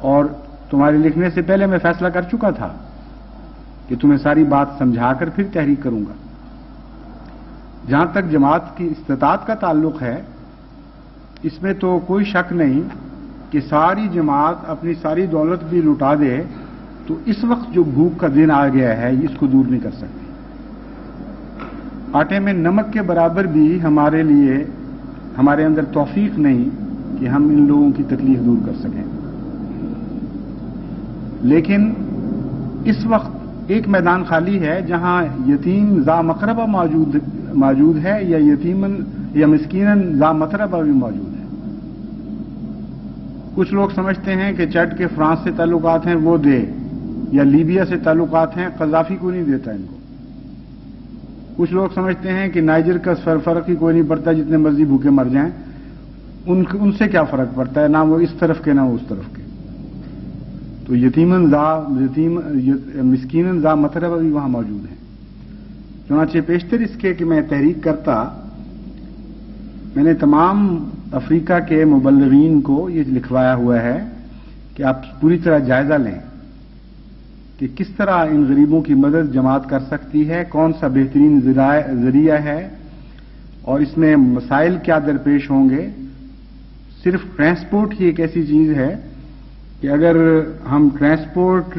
اور تمہارے لکھنے سے پہلے میں فیصلہ کر چکا تھا کہ تمہیں ساری بات سمجھا کر پھر تحریک کروں گا۔ جہاں تک جماعت کی استطاعت کا تعلق ہے، اس میں تو کوئی شک نہیں کہ ساری جماعت اپنی ساری دولت بھی لٹا دے تو اس وقت جو بھوک کا دن آ گیا ہے اس کو دور نہیں کر سکتی۔ آٹے میں نمک کے برابر بھی ہمارے لیے ہمارے اندر توفیق نہیں کہ ہم ان لوگوں کی تکلیف دور کر سکیں، لیکن اس وقت ایک میدان خالی ہے جہاں یتیم ذا مقربہ موجود ہے، یا یتیمن یا مسکینن ذا متربہ بھی موجود ہے۔ کچھ لوگ سمجھتے ہیں کہ چیڈ کے فرانس سے تعلقات ہیں وہ دے، یا لیبیا سے تعلقات ہیں قذافی کو نہیں دیتا ان کو۔ کچھ لوگ سمجھتے ہیں کہ نائجر کا فرق ہی کوئی نہیں پڑتا، جتنے مرضی بھوکے مر جائیں، ان سے کیا فرق پڑتا ہے، نہ وہ اس طرف کے نہ وہ اس طرف کے۔ تو مسکینن ذا متربہ بھی وہاں موجود ہیں۔ چنانچہ پیشتر اس کے کہ میں تحریک کرتا، میں نے تمام افریقہ کے مبلغین کو یہ لکھوایا ہوا ہے کہ آپ پوری طرح جائزہ لیں کہ کس طرح ان غریبوں کی مدد جماعت کر سکتی ہے، کون سا بہترین ذریعہ ہے، اور اس میں مسائل کیا درپیش ہوں گے۔ صرف ٹرانسپورٹ ہی ایک ایسی چیز ہے کہ اگر ہم ٹرانسپورٹ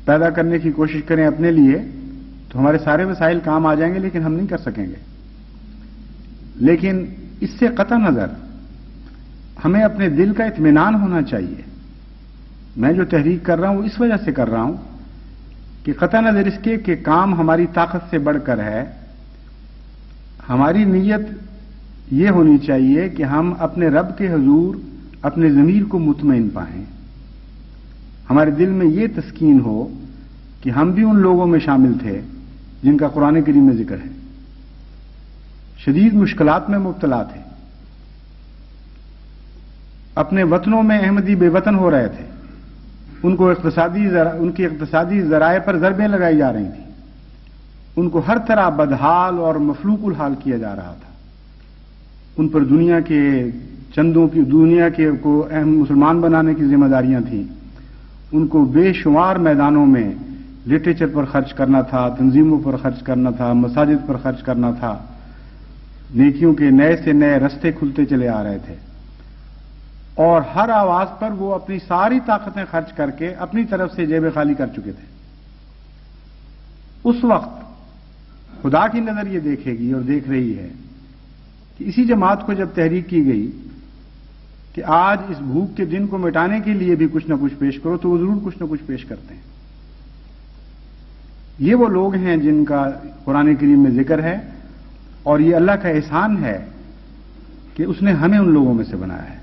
پیدا کرنے کی کوشش کریں اپنے لیے تو ہمارے سارے وسائل کام آ جائیں گے، لیکن ہم نہیں کر سکیں گے۔ لیکن اس سے قطع نظر ہمیں اپنے دل کا اطمینان ہونا چاہیے میں جو تحریک کر رہا ہوں اس وجہ سے کر رہا ہوں کہ قطع نظر اس کے کہ کام ہماری طاقت سے بڑھ کر ہے، ہماری نیت یہ ہونی چاہیے کہ ہم اپنے رب کے حضور اپنے ضمیر کو مطمئن پائیں، ہمارے دل میں یہ تسکین ہو کہ ہم بھی ان لوگوں میں شامل تھے جن کا قرآن کریم میں ذکر ہے، شدید مشکلات میں مبتلا تھے، اپنے وطنوں میں احمدی بے وطن ہو رہے تھے، ان کے اقتصادی ذرائع پر ضربیں لگائی جا رہی تھیں، ان کو ہر طرح بدحال اور مفلوق الحال کیا جا رہا تھا، ان پر دنیا کے چندوں کی دنیا کے کو اہم مسلمان بنانے کی ذمہ داریاں تھیں، ان کو بے شمار میدانوں میں لٹریچر پر خرچ کرنا تھا، تنظیموں پر خرچ کرنا تھا، مساجد پر خرچ کرنا تھا، نیکیوں کے نئے سے نئے رستے کھلتے چلے آ رہے تھے، اور ہر آواز پر وہ اپنی ساری طاقتیں خرچ کر کے اپنی طرف سے جیبیں خالی کر چکے تھے۔ اس وقت خدا کی نظر یہ دیکھے گی اور دیکھ رہی ہے کہ اسی جماعت کو جب تحریک کی گئی کہ آج اس بھوک کے دن کو مٹانے کے لیے بھی کچھ نہ کچھ پیش کرو، تو وہ ضرور کچھ نہ کچھ پیش کرتے ہیں۔ یہ وہ لوگ ہیں جن کا قرآن کریم میں ذکر ہے، اور یہ اللہ کا احسان ہے کہ اس نے ہمیں ان لوگوں میں سے بنایا ہے،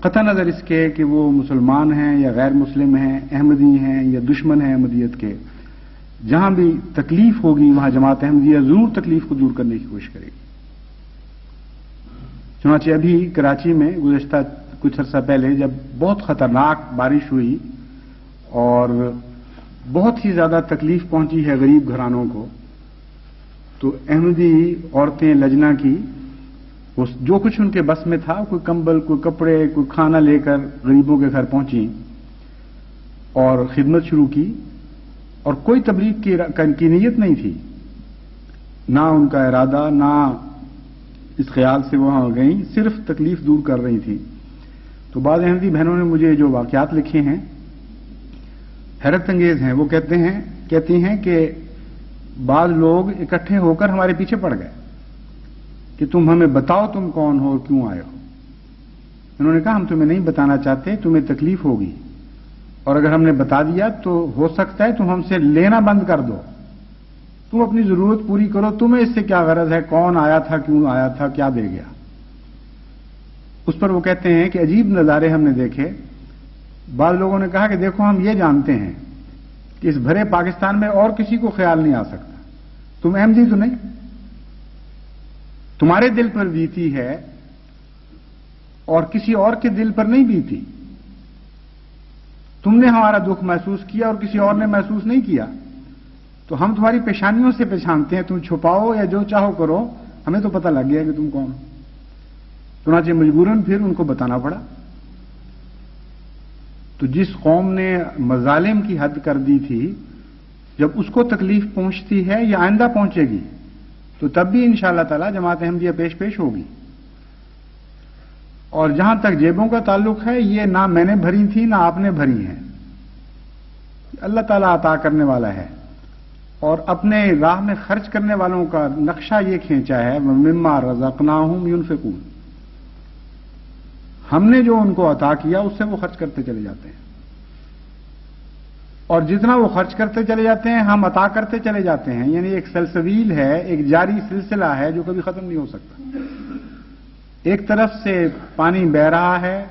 قطع نظر اس کے کہ وہ مسلمان ہیں یا غیر مسلم ہیں، احمدی ہیں یا دشمن ہیں احمدیت کے۔ جہاں بھی تکلیف ہوگی وہاں جماعت احمدیہ ضرور تکلیف کو دور کرنے کی کوشش کرے گی۔ چنانچہ ابھی کراچی میں گزشتہ کچھ عرصہ پہلے جب بہت خطرناک بارش ہوئی اور بہت ہی زیادہ تکلیف پہنچی ہے غریب گھرانوں کو، تو احمدی عورتیں لجنا کی جو کچھ ان کے بس میں تھا، کوئی کمبل، کوئی کپڑے، کوئی کھانا لے کر غریبوں کے گھر پہنچی اور خدمت شروع کی، اور کوئی تبلیغ کی نیت نہیں تھی، نہ ان کا ارادہ، نہ اس خیال سے وہاں گئیں، صرف تکلیف دور کر رہی تھی۔ تو بعض احمدی بہنوں نے مجھے جو واقعات لکھے ہیں حیرت انگیز ہیں۔ وہ کہتی ہیں کہ بعض لوگ اکٹھے ہو کر ہمارے پیچھے پڑ گئے کہ تم ہمیں بتاؤ تم کون ہو اور کیوں آئے ہو۔ انہوں نے کہا ہم تمہیں نہیں بتانا چاہتے، تمہیں تکلیف ہوگی، اور اگر ہم نے بتا دیا تو ہو سکتا ہے تم ہم سے لینا بند کر دو، تم اپنی ضرورت پوری کرو، تمہیں اس سے کیا غرض ہے، کون آیا تھا، کیوں آیا تھا، کیا دے گیا۔ اس پر وہ کہتے ہیں کہ عجیب نظارے ہم نے دیکھے۔ بعض لوگوں نے کہا کہ دیکھو ہم یہ جانتے ہیں کہ اس بھرے پاکستان میں اور کسی کو خیال نہیں آ سکتا، تم احمدی تو نہیں، تمہارے دل پر بیتی ہے اور کسی اور کے دل پر نہیں بیتی، تم نے ہمارا دکھ محسوس کیا اور کسی اور نے محسوس نہیں کیا، تو ہم تمہاری پیشانیوں سے پہچانتے ہیں، تم چھپاؤ یا جو چاہو کرو، ہمیں تو پتہ لگ گیا کہ تم کون ہو۔ چنانچہ مجبوراً پھر ان کو بتانا پڑا۔ تو جس قوم نے مظالم کی حد کر دی تھی، جب اس کو تکلیف پہنچتی ہے یا آئندہ پہنچے گی تو تب بھی انشاءاللہ تعالی جماعت احمدیہ پیش ہوگی۔ اور جہاں تک جیبوں کا تعلق ہے، یہ نہ میں نے بھری تھی نہ آپ نے بھری ہیں، اللہ تعالیٰ عطا کرنے والا ہے، اور اپنے راہ میں خرچ کرنے والوں کا نقشہ یہ کھینچا ہے مما رزقناہم ينفقون، ہم نے جو ان کو عطا کیا اس سے وہ خرچ کرتے چلے جاتے ہیں، اور جتنا وہ خرچ کرتے چلے جاتے ہیں ہم عطا کرتے چلے جاتے ہیں، یعنی ایک سلسبیل ہے، ایک جاری سلسلہ ہے جو کبھی ختم نہیں ہو سکتا۔ ایک طرف سے پانی بہہ رہا ہے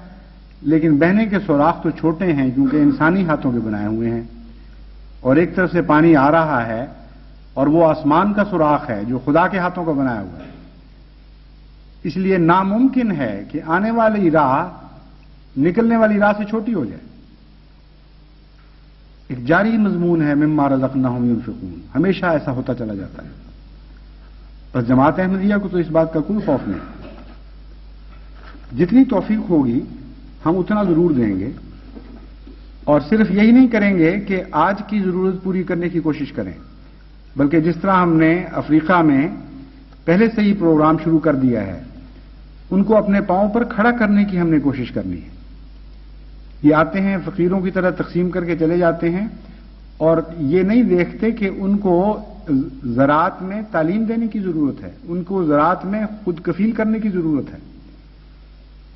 لیکن بہنے کے سوراخ تو چھوٹے ہیں کیونکہ انسانی ہاتھوں کے بنائے ہوئے ہیں، اور ایک طرف سے پانی آ رہا ہے اور وہ آسمان کا سوراخ ہے جو خدا کے ہاتھوں کا بنایا ہوا ہے۔ اس لیے ناممکن ہے کہ آنے والی راہ نکلنے والی راہ سے چھوٹی ہو جائے۔ ایک جاری مضمون ہے مما رزقناہم ينفقون، ہمیشہ ایسا ہوتا چلا جاتا ہے۔ بس جماعت احمدیہ کو تو اس بات کا کوئی خوف نہیں، جتنی توفیق ہوگی ہم اتنا ضرور دیں گے، اور صرف یہی نہیں کریں گے کہ آج کی ضرورت پوری کرنے کی کوشش کریں، بلکہ جس طرح ہم نے افریقہ میں پہلے سے ہی پروگرام شروع کر دیا ہے، ان کو اپنے پاؤں پر کھڑا کرنے کی ہم نے کوشش کرنی ہے۔ یہ آتے ہیں فقیروں کی طرح تقسیم کر کے چلے جاتے ہیں، اور یہ نہیں دیکھتے کہ ان کو زراعت میں تعلیم دینے کی ضرورت ہے، ان کو زراعت میں خود کفیل کرنے کی ضرورت ہے۔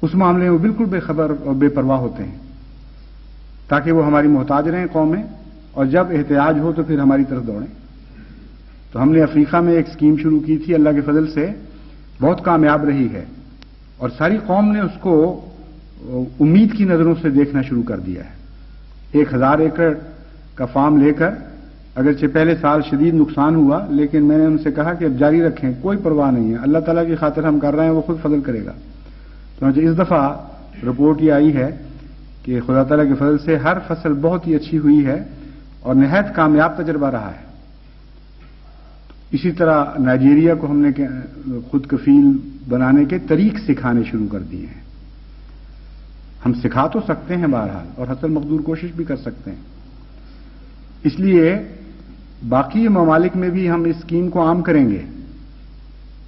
اس معاملے میں بالکل بے خبر اور بے پرواہ ہوتے ہیں۔ تاکہ وہ ہماری محتاج رہیں قومیں، اور جب احتیاج ہو تو پھر ہماری طرف دوڑیں۔ تو ہم نے افریقہ میں ایک اسکیم شروع کی تھی، اللہ کے فضل سے بہت کامیاب رہی ہے، اور ساری قوم نے اس کو امید کی نظروں سے دیکھنا شروع کر دیا ہے۔ 1000 ایکڑ کا فارم لے کر، اگرچہ پہلے سال شدید نقصان ہوا، لیکن میں نے ان سے کہا کہ اب جاری رکھیں، کوئی پرواہ نہیں ہے، اللہ تعالیٰ کی خاطر ہم کر رہے ہیں، وہ خود فضل کرے گا۔ تو اس دفعہ رپورٹ یہ آئی ہے کہ خدا تعالیٰ کے فضل سے ہر فصل بہت ہی اچھی ہوئی ہے اور نہایت کامیاب تجربہ رہا ہے۔ اسی طرح نائجیریا کو ہم نے خود کفیل بنانے کے طریق سکھانے شروع کر دیے ہیں۔ ہم سکھا تو سکتے ہیں بہرحال، اور حسن مقدور کوشش بھی کر سکتے ہیں۔ اس لیے باقی ممالک میں بھی ہم اس اسکیم کو عام کریں گے،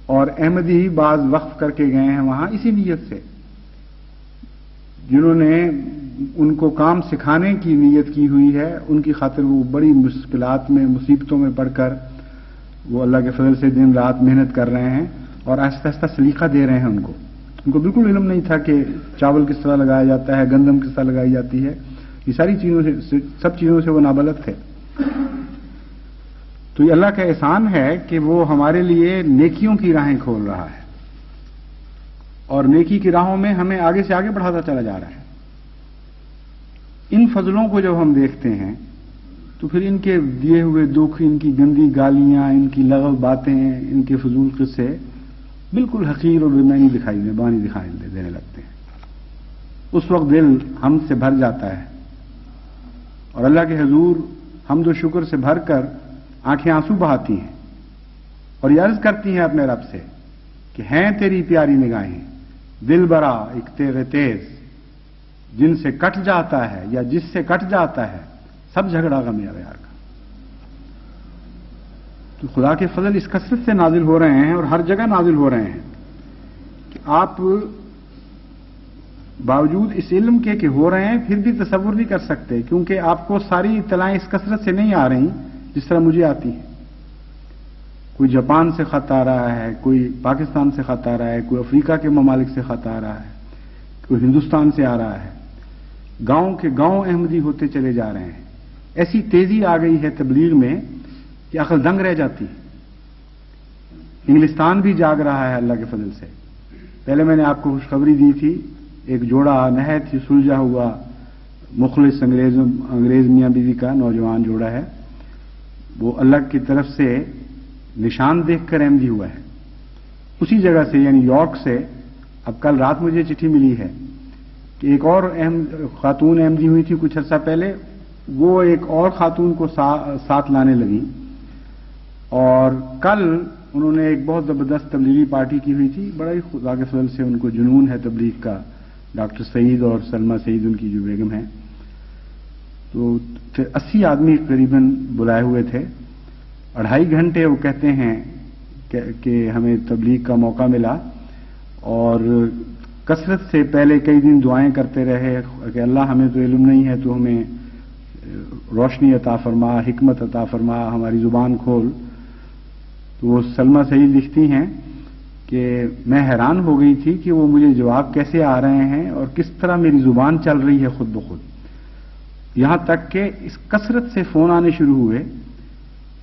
اور احمدی بعض وقف کر کے گئے ہیں وہاں اسی نیت سے، جنہوں نے ان کو کام سکھانے کی نیت کی ہوئی ہے، ان کی خاطر وہ بڑی مشکلات میں، مصیبتوں میں پڑھ کر وہ اللہ کے فضل سے دن رات محنت کر رہے ہیں، اور آہستہ آہستہ سلیقہ دے رہے ہیں ان کو بالکل علم نہیں تھا کہ چاول کس طرح لگایا جاتا ہے، گندم کس طرح لگائی جاتی ہے، یہ ساری چیزوں سے، سب چیزوں سے وہ نابلد تھے۔ تو یہ اللہ کا احسان ہے کہ وہ ہمارے لیے نیکیوں کی راہیں کھول رہا ہے، اور نیکی کی راہوں میں ہمیں آگے سے آگے بڑھاتا چلا جا رہا ہے۔ ان فضلوں کو جب ہم دیکھتے ہیں تو پھر ان کے دیے ہوئے دکھ، ان کی گندی گالیاں، ان کی لغو باتیں، ان کے فضول قصے بالکل حقیر اور بےمعنی دکھائی دینے لگتے ہیں۔ اس وقت دل ہم سے بھر جاتا ہے، اور اللہ کے حضور حمد و شکر سے بھر کر آنکھیں آنسو بہاتی ہیں، اور یہ عرض کرتی ہیں اپنے رب سے کہ ہیں تیری پیاری نگاہیں، دل برا ایک تیرے تیز، جن سے کٹ جاتا ہے یا جس سے کٹ جاتا ہے سب جھگڑا غم یار کا۔ تو خدا کے فضل اس کثرت سے نازل ہو رہے ہیں، اور ہر جگہ نازل ہو رہے ہیں کہ آپ باوجود اس علم کے کہ ہو رہے ہیں پھر بھی تصور نہیں کر سکتے، کیونکہ آپ کو ساری اطلاعیں اس کثرت سے نہیں آ رہی جس طرح مجھے آتی ہیں۔ کوئی جاپان سے خط آ رہا ہے، کوئی پاکستان سے خط آ رہا ہے، کوئی افریقہ کے ممالک سے خط آ رہا ہے، کوئی ہندوستان سے آ رہا ہے۔ گاؤں کے گاؤں احمدی ہوتے چلے جا رہے ہیں۔ ایسی تیزی آ گئی ہے تبلیغ میں کہ عقل دنگ رہ جاتی ہے۔ انگلستان بھی جاگ رہا ہے اللہ کے فضل سے۔ پہلے میں نے آپ کو خوشخبری دی تھی، ایک جوڑا نہایت ہی سلجھا ہوا مخلص انگریز میاں بیوی کا نوجوان جوڑا ہے، وہ اللہ کی طرف سے نشان دیکھ کر احمدی ہوا ہے۔ اسی جگہ سے یعنی یارک سے اب کل رات مجھے چٹھی ملی ہے کہ ایک اور خاتون احمدی ہوئی تھی کچھ عرصہ پہلے، وہ ایک اور خاتون کو ساتھ لانے لگی، اور کل انہوں نے ایک بہت زبردست تبلیغی پارٹی کی ہوئی تھی۔ بڑا ہی خدا کے فضل سے ان کو جنون ہے تبلیغ کا۔ ڈاکٹر سعید اور سلمہ سعید ان کی جو بیگم ہیں، تو 80 آدمی قریباً بلائے ہوئے تھے۔ 2.5 گھنٹے وہ کہتے ہیں کہ ہمیں تبلیغ کا موقع ملا، اور کثرت سے پہلے کئی دن دعائیں کرتے رہے کہ اللہ ہمیں تو علم نہیں ہے، تو ہمیں روشنی عطا فرما، حکمت عطا فرما، ہماری زبان کھول۔ تو وہ سلمہ سعید لکھتی ہیں کہ میں حیران ہو گئی تھی کہ وہ مجھے جواب کیسے آ رہے ہیں اور کس طرح میری زبان چل رہی ہے خود بخود، یہاں تک کہ اس کثرت سے فون آنے شروع ہوئے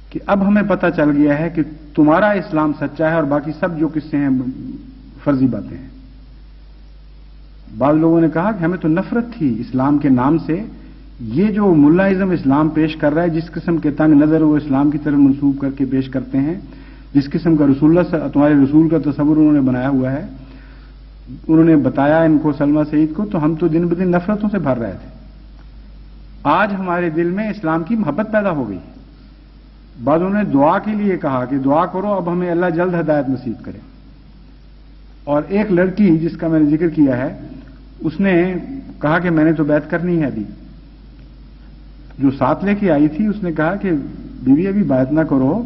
کہ اب ہمیں پتہ چل گیا ہے کہ تمہارا اسلام سچا ہے اور باقی سب جو قصے ہیں فرضی باتیں ہیں۔ بعض لوگوں نے کہا کہ ہمیں تو نفرت تھی اسلام کے نام سے، یہ جو ملا ازم اسلام پیش کر رہا ہے، جس قسم کے تنگ نظر وہ اسلام کی طرف منسوب کر کے پیش کرتے ہیں، جس قسم کا رسول اللہ تمہارے رسول کا تصور انہوں نے بنایا ہوا ہے، انہوں نے بتایا ان کو سلمہ سعید کو، تو ہم تو دن بدن نفرتوں سے بھر رہے تھے۔ آج ہمارے دل میں اسلام کی محبت پیدا ہو گئی۔ بعضوں نے دعا کے لیے کہا کہ دعا کرو اب ہمیں اللہ جلد ہدایت نصیب کرے، اور ایک لڑکی جس کا میں نے ذکر کیا ہے، اس نے کہا کہ میں نے تو بیعت کرنی ہے ابھی۔ جو ساتھ لے کے آئی تھی اس نے کہا کہ بیوی ابھی بیعت نہ کرو،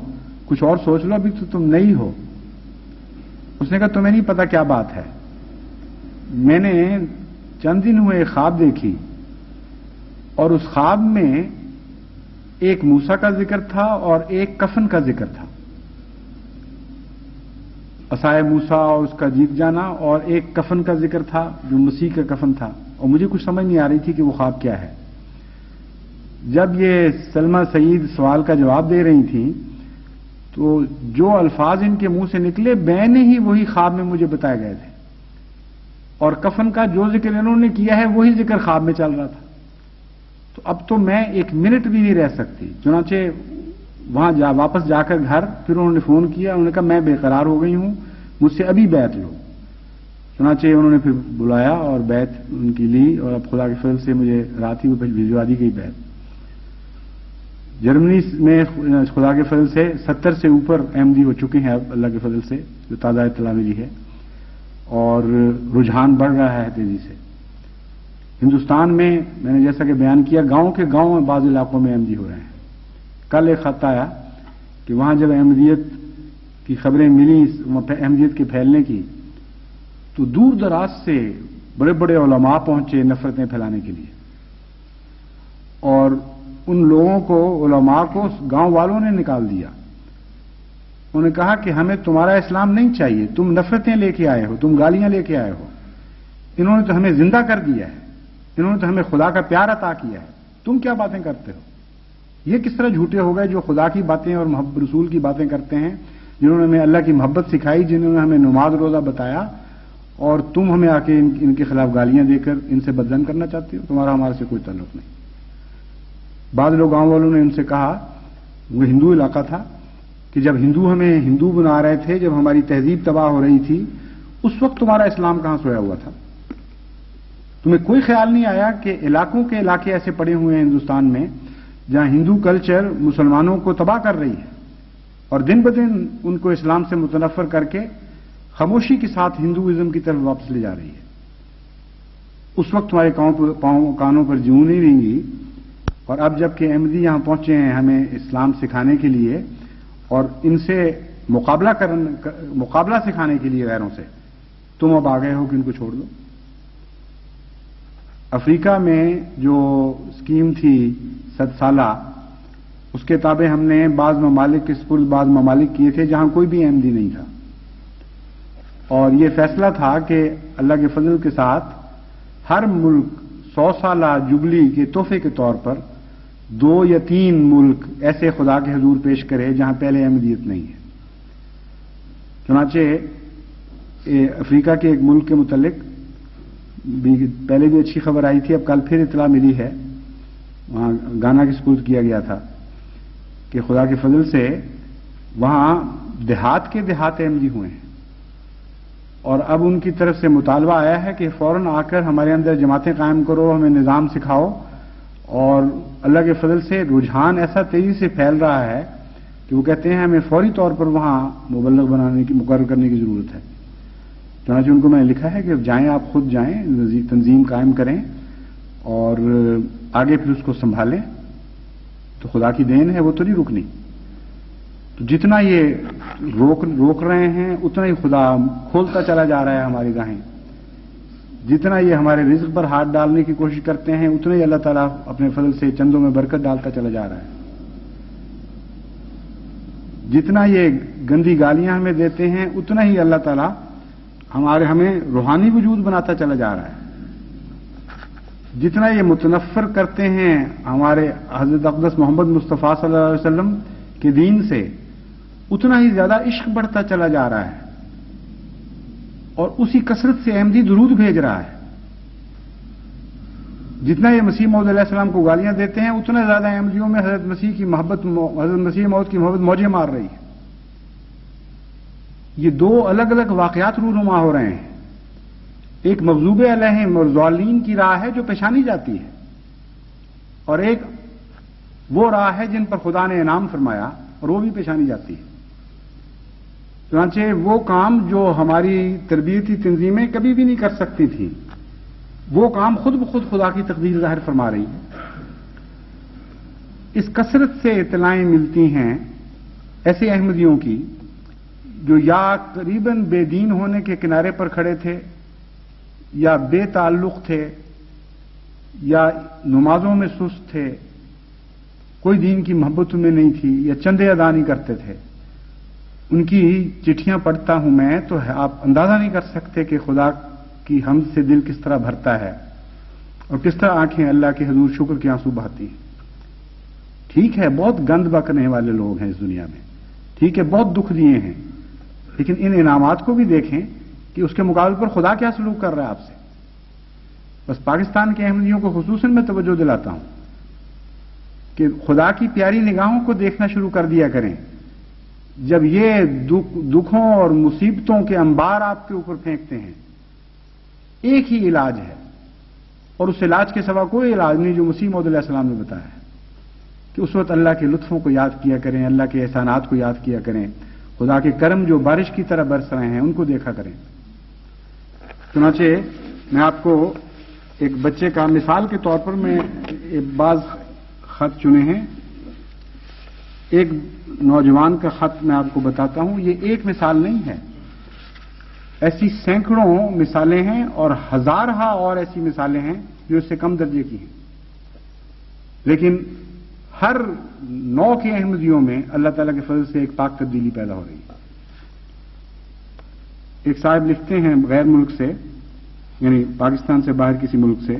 کچھ اور سوچ لو، ابھی تو تم نئی ہو۔ اس نے کہا تمہیں نہیں پتا کیا بات ہے، میں نے چند دن ہوئے خواب دیکھی، اور اس خواب میں ایک موسیٰ کا ذکر تھا اور ایک کفن کا ذکر تھا، عصائے موسیٰ اور اس کا جیت جانا، اور ایک کفن کا ذکر تھا جو مسیح کا کفن تھا، اور مجھے کچھ سمجھ نہیں آ رہی تھی کہ وہ خواب کیا ہے۔ جب یہ سلمہ سعید سوال کا جواب دے رہی تھیں تو جو الفاظ ان کے منہ سے نکلے میں نے ہی وہی خواب میں مجھے بتائے گئے تھے، اور کفن کا جو ذکر انہوں نے کیا ہے وہی ذکر خواب میں چل رہا تھا. تو اب تو میں ایک منٹ بھی نہیں رہ سکتی. چنانچہ وہاں واپس جا کر گھر پھر انہوں نے فون کیا، انہوں نے کہا میں بے قرار ہو گئی ہوں، مجھ سے ابھی بیعت لو. چنانچہ انہوں نے پھر بلایا اور بیعت ان کی لی، اور اب خدا کے فضل سے مجھے رات ہی بھجوا دی گئی بیعت. جرمنی میں خدا کے فضل سے 70 سے اوپر احمدی ہو چکے ہیں اب اللہ کے فضل سے، جو تازہ اطلاع ملی ہے، اور رجحان بڑھ رہا ہے تیزی سے. ہندوستان میں نے جیسا کہ بیان کیا، گاؤں کے گاؤں میں بعض علاقوں میں احمدی ہو رہے ہیں. کل ایک خط آیا کہ وہاں جب احمدیت کی خبریں ملی، احمدیت کے پھیلنے کی، تو دور دراز سے بڑے بڑے علماء پہنچے نفرتیں پھیلانے کے لیے، اور ان لوگوں کو، علماء کو گاؤں والوں نے نکال دیا. انہوں نے کہا کہ ہمیں تمہارا اسلام نہیں چاہیے، تم نفرتیں لے کے آئے ہو، تم گالیاں لے کے آئے ہو. انہوں نے تو ہمیں زندہ کر دیا ہے، انہوں نے تو ہمیں خدا کا پیار عطا کیا ہے، تم کیا باتیں کرتے ہو؟ یہ کس طرح جھوٹے ہو گئے جو خدا کی باتیں اور محبت رسول کی باتیں کرتے ہیں، جنہوں نے ہمیں اللہ کی محبت سکھائی، جنہوں نے ہمیں نماز روزہ بتایا، اور تم ہمیں آ کے ان کے خلاف گالیاں دے کر ان سے بدزن کرنا چاہتے ہو؟ تمہارا ہمارے سے کوئی تعلق نہیں. بعض لوگ گاؤں والوں نے ان سے کہا، وہ ہندو علاقہ تھا، کہ جب ہندو ہمیں ہندو بنا رہے تھے، جب ہماری تہذیب تباہ ہو رہی تھی، اس وقت تمہارا اسلام کہاں سویا ہوا تھا؟ تمہیں کوئی خیال نہیں آیا کہ علاقوں کے علاقے ایسے پڑے ہوئے ہیں ہندوستان میں جہاں ہندو کلچر مسلمانوں کو تباہ کر رہی ہے، اور دن بدن ان کو اسلام سے متنفر کر کے خاموشی کے ساتھ ہندوازم کی طرف واپس لے جا رہی ہے. اس وقت تمہارے کانوں پر جوں نہیں رہیں گی. اور اب جب کہ احمدی یہاں پہنچے ہیں ہمیں اسلام سکھانے کے لیے اور ان سے مقابلہ سکھانے کے لیے غیروں سے، تم اب آ گئے ہو کہ ان کو چھوڑ دو. افریقہ میں جو اسکیم تھی 7 سالہ، اس کے تابع ہم نے بعض ممالک کے سپرد بعض ممالک کیے تھے جہاں کوئی بھی احمدی نہیں تھا، اور یہ فیصلہ تھا کہ اللہ کے فضل کے ساتھ ہر ملک 100 سالہ جبلی کے تحفے کے طور پر 2 یا 3 ملک ایسے خدا کے حضور پیش کرے جہاں پہلے احمدیت نہیں ہے. چنانچہ افریقہ کے ایک ملک کے متعلق پہلے بھی اچھی خبر آئی تھی، اب کل پھر اطلاع ملی ہے، وہاں گانا کے سپرد کیا گیا تھا کہ خدا کے فضل سے وہاں دیہات کے دیہات احمدی ہوئے ہیں، اور اب ان کی طرف سے مطالبہ آیا ہے کہ فوراً آ کر ہمارے اندر جماعتیں قائم کرو، ہمیں نظام سکھاؤ. اور اللہ کے فضل سے رجحان ایسا تیزی سے پھیل رہا ہے کہ وہ کہتے ہیں ہمیں فوری طور پر وہاں مبلغ مقرر کرنے کی ضرورت ہے. چنانچہ ان کو میں نے لکھا ہے کہ جائیں، آپ خود جائیں، تنظیم قائم کریں اور آگے پھر اس کو سنبھالیں. تو خدا کی دین ہے، وہ تو نہیں رکنی. تو جتنا یہ روک رہے ہیں اتنا ہی خدا کھولتا چلا جا رہا ہے ہماری راہیں. جتنا یہ ہمارے رزق پر ہاتھ ڈالنے کی کوشش کرتے ہیں اتنا ہی اللہ تعالیٰ اپنے فضل سے چندوں میں برکت ڈالتا چلا جا رہا ہے. جتنا یہ گندی گالیاں ہمیں دیتے ہیں اتنا ہی اللہ تعالیٰ ہمیں روحانی وجود بناتا چلا جا رہا ہے. جتنا یہ متنفر کرتے ہیں ہمارے حضرت اقدس محمد مصطفیٰ صلی اللہ علیہ وسلم کے دین سے، اتنا ہی زیادہ عشق بڑھتا چلا جا رہا ہے، اور اسی کثرت سے احمدی درود بھیج رہا ہے. جتنا یہ مسیح موعود علیہ السلام کو گالیاں دیتے ہیں اتنا زیادہ احمدیوں میں حضرت مسیح کی محبت، حضرت مسیح موعود کی محبت موجیں مار رہی ہے. یہ 2 الگ الگ واقعات رونما ہو رہے ہیں. ایک مغضوب علیہم اور ضالین کی راہ ہے جو پہچانی جاتی ہے، اور ایک وہ راہ ہے جن پر خدا نے انعام فرمایا اور وہ بھی پہچانی جاتی ہے. چنانچہ وہ کام جو ہماری تربیتی تنظیمیں کبھی بھی نہیں کر سکتی تھیں، وہ کام خود بخود خدا کی تقدیر ظاہر فرما رہی ہے. اس کثرت سے اطلاعیں ملتی ہیں ایسے احمدیوں کی جو یا قریباً بے دین ہونے کے کنارے پر کھڑے تھے، یا بے تعلق تھے، یا نمازوں میں سست تھے، کوئی دین کی محبت میں نہیں تھی، یا چندے ادا نہیں کرتے تھے. ان کی چٹھیاں پڑھتا ہوں میں تو آپ اندازہ نہیں کر سکتے کہ خدا کی حمد سے دل کس طرح بھرتا ہے اور کس طرح آنکھیں اللہ کے حضور شکر کے آنسو بہاتی ہیں. ٹھیک ہے بہت گند بکنے والے لوگ ہیں اس دنیا میں، ٹھیک ہے بہت دکھ دیے ہیں، لیکن ان انعامات کو بھی دیکھیں کہ اس کے مقابلے پر خدا کیا سلوک کر رہا ہے آپ سے۔ بس پاکستان کے احمدیوں کو خصوصاً میں توجہ دلاتا ہوں کہ خدا کی پیاری نگاہوں کو دیکھنا شروع کر دیا کریں۔ جب یہ دکھوں اور مصیبتوں کے انبار آپ کے اوپر پھینکتے ہیں، ایک ہی علاج ہے، اور اس علاج کے سوا کوئی علاج نہیں جو مسیح موعود علیہ السلام نے بتایا ہے، کہ اس وقت اللہ کے لطفوں کو یاد کیا کریں، اللہ کے احسانات کو یاد کیا کریں، خدا کے کرم جو بارش کی طرح برس رہے ہیں ان کو دیکھا کریں۔ چنانچہ میں آپ کو ایک بچے کا مثال کے طور پر میں بعض خط چنے ہیں، ایک نوجوان کا خط میں آپ کو بتاتا ہوں۔ یہ ایک مثال نہیں ہے، ایسی سینکڑوں مثالیں ہیں اور ہزارہ اور ایسی مثالیں ہیں جو اس سے کم درجے کی ہیں، لیکن ہر نو کے احمدیوں میں اللہ تعالیٰ کے فضل سے ایک پاک تبدیلی پیدا ہو رہی ہے۔ ایک صاحب لکھتے ہیں غیر ملک سے، یعنی پاکستان سے باہر کسی ملک سے،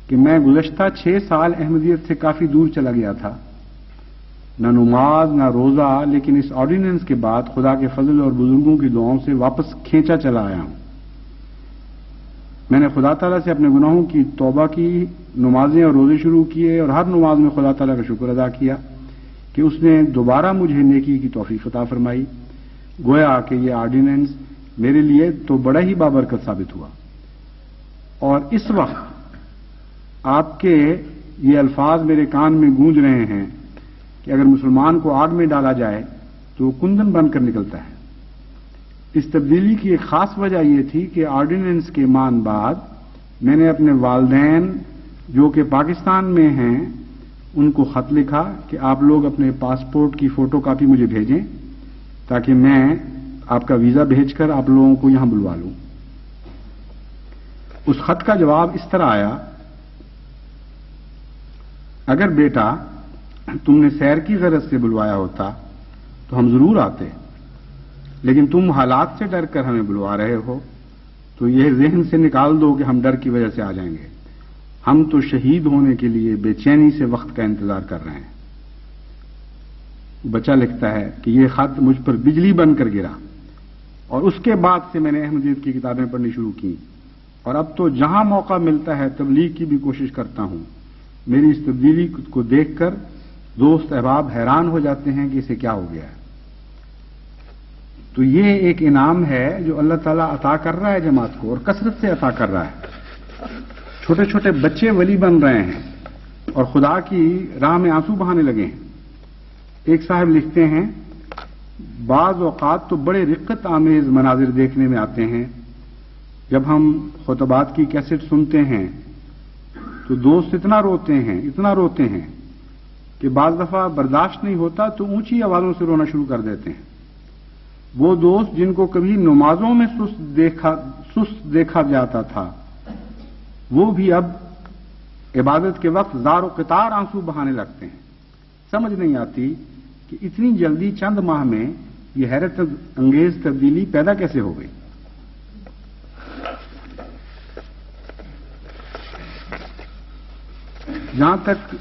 کہ میں گزشتہ 6 سال احمدیت سے کافی دور چلا گیا تھا، نہ نماز نہ روزہ، لیکن اس آرڈیننس کے بعد خدا کے فضل اور بزرگوں کی دعاؤں سے واپس کھینچا چلا آیا ہوں۔ میں نے خدا تعالیٰ سے اپنے گناہوں کی توبہ کی، نمازیں اور روزے شروع کیے، اور ہر نماز میں خدا تعالیٰ کا شکر ادا کیا کہ اس نے دوبارہ مجھے نیکی کی توفیق عطا فرمائی۔ گویا کہ یہ آرڈیننس میرے لیے تو بڑا ہی بابرکت ثابت ہوا، اور اس وقت آپ کے یہ الفاظ میرے کان میں گونج رہے ہیں کہ اگر مسلمان کو آگ میں ڈالا جائے تو کندن بن کر نکلتا ہے۔ اس تبدیلی کی ایک خاص وجہ یہ تھی کہ آرڈیننس کے مان بعد میں نے اپنے والدین جو کہ پاکستان میں ہیں ان کو خط لکھا کہ آپ لوگ اپنے پاسپورٹ کی فوٹو کاپی مجھے بھیجیں تاکہ میں آپ کا ویزا بھیج کر آپ لوگوں کو یہاں بلوا لوں۔ اس خط کا جواب اس طرح آیا، اگر بیٹا تم نے سیر کی غرض سے بلوایا ہوتا تو ہم ضرور آتے، لیکن تم حالات سے ڈر کر ہمیں بلوا رہے ہو، تو یہ ذہن سے نکال دو کہ ہم ڈر کی وجہ سے آ جائیں گے۔ ہم تو شہید ہونے کے لیے بے چینی سے وقت کا انتظار کر رہے ہیں۔ بچہ لکھتا ہے کہ یہ خط مجھ پر بجلی بن کر گرا، اور اس کے بعد سے میں نے احمدیت کی کتابیں پڑھنی شروع کی، اور اب تو جہاں موقع ملتا ہے تبلیغ کی بھی کوشش کرتا ہوں۔ میری اس تبدیلی کو دیکھ کر دوست احباب حیران ہو جاتے ہیں کہ اسے کیا ہو گیا ہے۔ تو یہ ایک انعام ہے جو اللہ تعالیٰ عطا کر رہا ہے جماعت کو، اور کثرت سے عطا کر رہا ہے۔ چھوٹے چھوٹے بچے ولی بن رہے ہیں اور خدا کی راہ میں آنسو بہانے لگے ہیں۔ ایک صاحب لکھتے ہیں، بعض اوقات تو بڑے رقت آمیز مناظر دیکھنے میں آتے ہیں۔ جب ہم خطبات کی کیسٹ سنتے ہیں تو دوست اتنا روتے ہیں کہ بعض دفعہ برداشت نہیں ہوتا تو اونچی آوازوں سے رونا شروع کر دیتے ہیں۔ وہ دوست جن کو کبھی نمازوں میں سست دیکھا جاتا تھا، وہ بھی اب عبادت کے وقت زار و قطار آنسو بہانے لگتے ہیں۔ سمجھ نہیں آتی کہ اتنی جلدی چند ماہ میں یہ حیرت انگیز تبدیلی پیدا کیسے ہو گئی۔ جہاں تک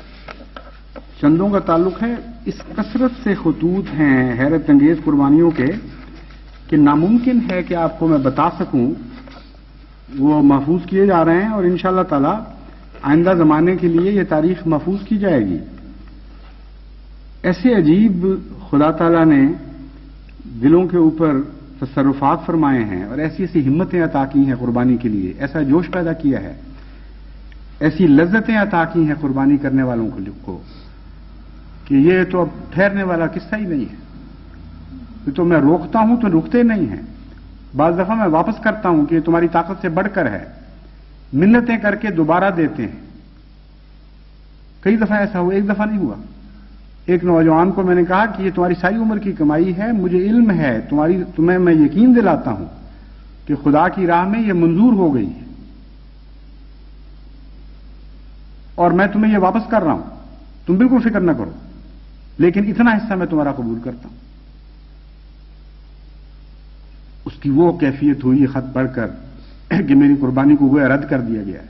چندوں کا تعلق ہے، اس کثرت سے خطوط ہیں حیرت انگیز قربانیوں کے کہ ناممکن ہے کہ آپ کو میں بتا سکوں۔ وہ محفوظ کیے جا رہے ہیں، اور انشاءاللہ تعالی آئندہ زمانے کے لیے یہ تاریخ محفوظ کی جائے گی۔ ایسے عجیب خدا تعالیٰ نے دلوں کے اوپر تصرفات فرمائے ہیں، اور ایسی ایسی ہمتیں عطا کی ہیں قربانی کے لیے، ایسا جوش پیدا کیا ہے، ایسی لذتیں عطا کی ہیں قربانی کرنے والوں کو کہ یہ تو اب ٹھہرنے والا قصہ ہی نہیں ہے۔ یہ تو میں روکتا ہوں تو رکتے نہیں ہیں، بعض دفعہ میں واپس کرتا ہوں کہ یہ تمہاری طاقت سے بڑھ کر ہے، منتیں کر کے دوبارہ دیتے ہیں۔ کئی دفعہ ایسا ہوا، ایک دفعہ نہیں ہوا۔ ایک نوجوان کو میں نے کہا کہ یہ تمہاری ساری عمر کی کمائی ہے، مجھے علم ہے، تمہیں میں یقین دلاتا ہوں کہ خدا کی راہ میں یہ منظور ہو گئی ہے، اور میں تمہیں یہ واپس کر رہا ہوں، تم بالکل فکر نہ کرو، لیکن اتنا حصہ میں تمہارا قبول کرتا ہوں۔ اس کی وہ کیفیت ہوئی خط پڑھ کر کہ میری قربانی کو گویا رد کر دیا گیا ہے،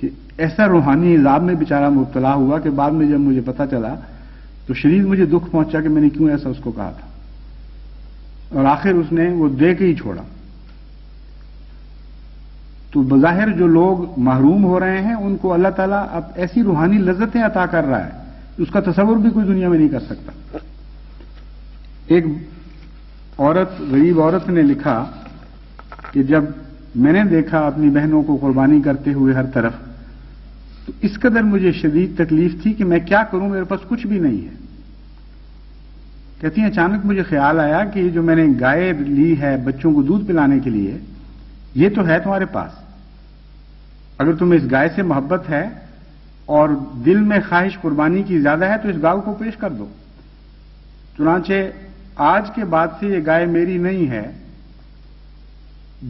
کہ ایسا روحانی عذاب میں بیچارہ مبتلا ہوا کہ بعد میں جب مجھے پتا چلا تو شدید مجھے دکھ پہنچا کہ میں نے کیوں ایسا اس کو کہا تھا، اور آخر اس نے وہ دے کے ہی چھوڑا۔ تو بظاہر جو لوگ محروم ہو رہے ہیں ان کو اللہ تعالیٰ اب ایسی روحانی لذتیں عطا کر رہا ہے اس کا تصور بھی کوئی دنیا میں نہیں کر سکتا۔ ایک عورت، غریب عورت نے لکھا کہ جب میں نے دیکھا اپنی بہنوں کو قربانی کرتے ہوئے ہر طرف، تو اس قدر مجھے شدید تکلیف تھی کہ میں کیا کروں، میرے پاس کچھ بھی نہیں ہے۔ کہتی ہیں اچانک مجھے خیال آیا کہ جو میں نے گائے لی ہے بچوں کو دودھ پلانے کے لیے، یہ تو ہے تمہارے پاس، اگر تمہیں اس گائے سے محبت ہے اور دل میں خواہش قربانی کی زیادہ ہے تو اس گائے کو پیش کر دو۔ چنانچہ آج کے بعد سے یہ گائے میری نہیں ہے،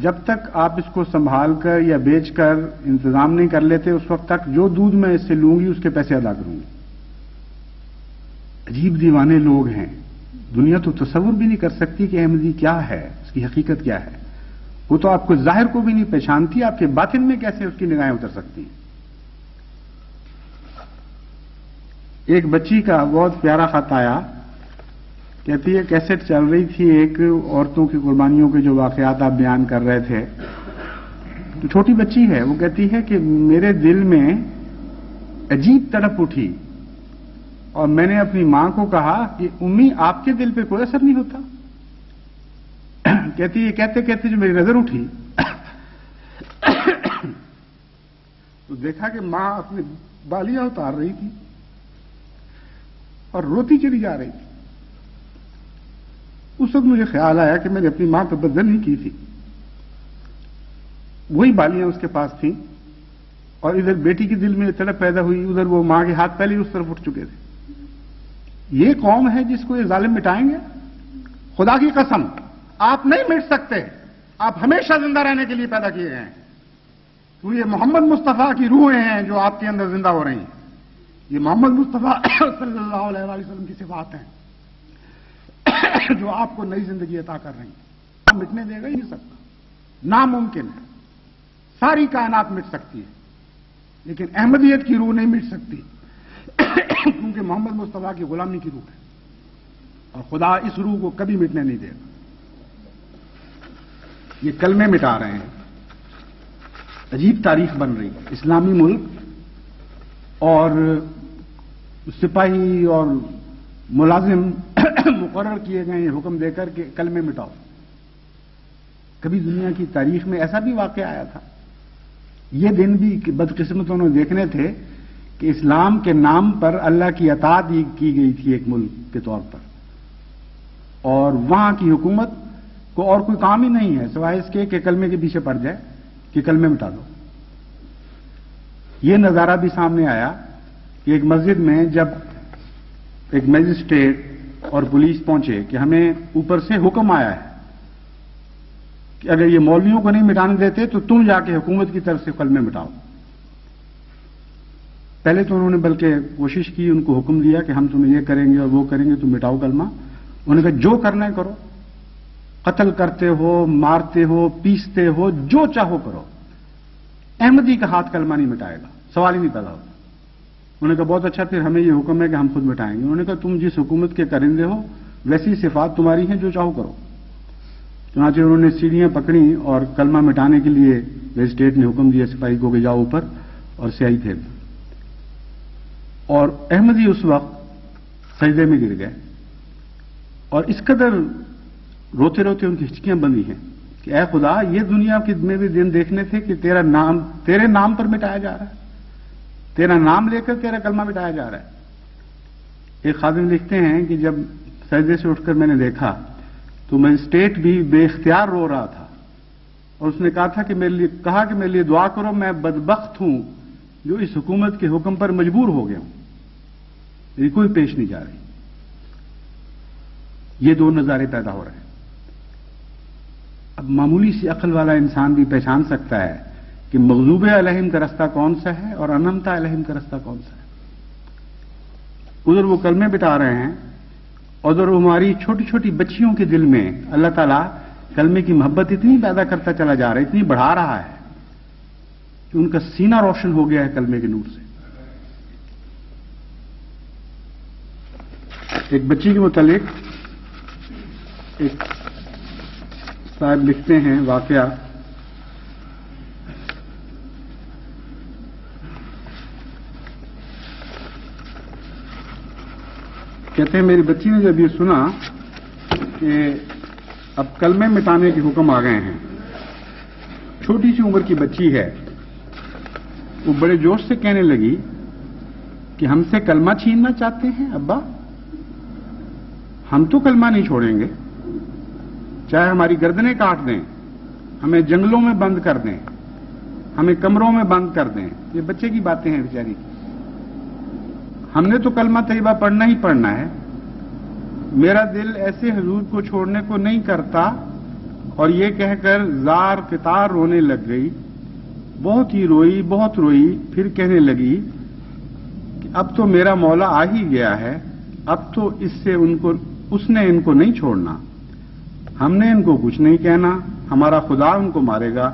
جب تک آپ اس کو سنبھال کر یا بیچ کر انتظام نہیں کر لیتے اس وقت تک جو دودھ میں اس سے لوں گی اس کے پیسے ادا کروں گی۔ عجیب دیوانے لوگ ہیں، دنیا تو تصور بھی نہیں کر سکتی کہ احمدی کیا ہے، اس کی حقیقت کیا ہے۔ وہ تو آپ کو ظاہر کو بھی نہیں پہچانتی، آپ کے باطن میں کیسے اس کی نگاہیں اتر سکتی ہیں۔ ایک بچی کا بہت پیارا خط آیا، کہتی ہے کیسٹ چل رہی تھی ایک عورتوں کی قربانیوں کے جو واقعات آپ بیان کر رہے تھے، تو چھوٹی بچی ہے، وہ کہتی ہے کہ میرے دل میں عجیب تڑپ اٹھی اور میں نے اپنی ماں کو کہا کہ امی آپ کے دل پہ کوئی اثر نہیں ہوتا۔ کہتی ہے کہتے کہتے جو میری نظر اٹھی تو دیکھا کہ ماں اپنی بالیاں اتار رہی تھی اور روتی چلی جا رہی تھی۔ اس وقت مجھے خیال آیا کہ میں نے اپنی ماں پہ بدل نہیں کی تھی، وہی بالیاں اس کے پاس تھیں اور ادھر بیٹی کے دل میں تڑپ پیدا ہوئی، ادھر وہ ماں کے ہاتھ پہلے اس طرف اٹھ چکے تھے۔ یہ قوم ہے جس کو یہ ظالم مٹائیں گے؟ خدا کی قسم آپ نہیں مٹ سکتے، آپ ہمیشہ زندہ رہنے کے لیے پیدا کیے گئے ہیں، تو یہ محمد مصطفیٰ کی روحیں ہیں جو آپ کے اندر زندہ ہو رہی ہیں، یہ محمد مصطفیٰ صلی اللہ علیہ وآلہ وسلم کی صفات ہیں جو آپ کو نئی زندگی عطا کر رہی ہیں۔ مٹنے دے گا ہی نہیں سکتا، ناممکن ہے۔ ساری کائنات مٹ سکتی ہے لیکن احمدیت کی روح نہیں مٹ سکتی کیونکہ محمد مصطفیٰ کی غلامی کی روح ہے اور خدا اس روح کو کبھی مٹنے نہیں دے گا۔ یہ کلمے مٹا رہے ہیں، عجیب تاریخ بن رہی ہے۔ اسلامی ملک اور سپاہی اور ملازم مقرر کیے گئے ہیں حکم دے کر کہ کلمے مٹاؤ۔ کبھی دنیا کی تاریخ میں ایسا بھی واقعہ آیا تھا؟ یہ دن بھی بدقسمتوں نے دیکھنے تھے کہ اسلام کے نام پر اللہ کی اطاعت کی گئی تھی ایک ملک کے طور پر، اور وہاں کی حکومت کو اور کوئی کام ہی نہیں ہے سوائے اس کے کہ کلمے کے پیچھے پڑ جائے کہ کلمے مٹا دو۔ یہ نظارہ بھی سامنے آیا کہ ایک مسجد میں جب ایک مجسٹریٹ اور پولیس پہنچے کہ ہمیں اوپر سے حکم آیا ہے کہ اگر یہ مولویوں کو نہیں مٹانے دیتے تو تم جا کے حکومت کی طرف سے کلمے مٹاؤ۔ پہلے تو انہوں نے بلکہ کوشش کی، ان کو حکم دیا کہ ہم تمہیں یہ کریں گے اور وہ کریں گے، تم مٹاؤ کلمہ۔ انہوں نے کہا جو کرنا ہے کرو، قتل کرتے ہو، مارتے ہو، پیستے ہو، جو چاہو کرو، احمدی کا ہاتھ کلمہ نہیں مٹائے گا، سوال ہی نہیں پیدا ہوتا۔ انہوں نے کہا بہت اچھا، پھر ہمیں یہ حکم ہے کہ ہم خود مٹائیں گے۔ انہوں نے کہا تم جس حکومت کے کرندے ہو ویسی صفات تمہاری ہیں، جو چاہو کرو۔ چنانچہ انہوں نے سیڑھیاں پکڑی اور کلمہ مٹانے کے لیے مجسٹریٹ نے حکم دیا سپاہی کو کہ جاؤ اوپر اور سیاہی پھیر دو، اور احمدی اس وقت سجدے میں گر گئے اور اس قدر روتے روتے ان کی ہچکیاں بندی ہیں کہ اے خدا، یہ دنیا کے میں بھی دن دیکھنے تھے کہ تیرے نام پر مٹایا جا رہا ہے، تیرا نام لے کر تیرا کلمہ مٹایا جا رہا ہے۔ ایک خادم لکھتے ہیں کہ جب سجدے سے اٹھ کر میں نے دیکھا تو مجسٹریٹ بھی بے اختیار رو رہا تھا اور اس نے کہا کہ میرے لیے دعا کرو، میں بدبخت ہوں جو اس حکومت کے حکم پر مجبور ہو گیا ہوں، میری کوئی پیش نہیں جا رہی۔ یہ دو نظارے پیدا ہو رہے ہیں۔ اب معمولی سی عقل والا انسان بھی پہچان سکتا ہے کہ مغضوب علیہم کا رستہ کون سا ہے اور انعمت علیہم کا رستہ کون سا ہے۔ ادھر وہ کلمے بٹا رہے ہیں، ادھر ہماری چھوٹی چھوٹی بچیوں کے دل میں اللہ تعالیٰ کلمے کی محبت اتنی پیدا کرتا چلا جا رہا ہے، اتنی بڑھا رہا ہے کہ ان کا سینہ روشن ہو گیا ہے کلمے کے نور سے. ایک بچی کے متعلق ایک صاحب لکھتے ہیں واقعہ. کہتے ہیں میری بچی نے جب یہ سنا کہ اب کلمے مٹانے کے حکم آ گئے ہیں، چھوٹی سی عمر کی بچی ہے، وہ بڑے جوش سے کہنے لگی کہ ہم سے کلمہ چھیننا چاہتے ہیں ابا، ہم تو کلمہ نہیں چھوڑیں گے، چاہے ہماری گردنیں کاٹ دیں، ہمیں جنگلوں میں بند کر دیں، ہمیں کمروں میں بند کر دیں. یہ بچے کی باتیں ہیں بیچاری. ہم نے تو کلمہ طیبہ پڑھنا ہی پڑھنا ہے. میرا دل ایسے حضور کو چھوڑنے کو نہیں کرتا. اور یہ کہہ کر زار قطار رونے لگ گئی. بہت ہی روئی، بہت روئی. پھر کہنے لگی کہ اب تو میرا مولا آ ہی گیا ہے، اب تو اس نے ان کو نہیں چھوڑنا، ہم نے ان کو کچھ نہیں کہنا، ہمارا خدا ان کو مارے گا.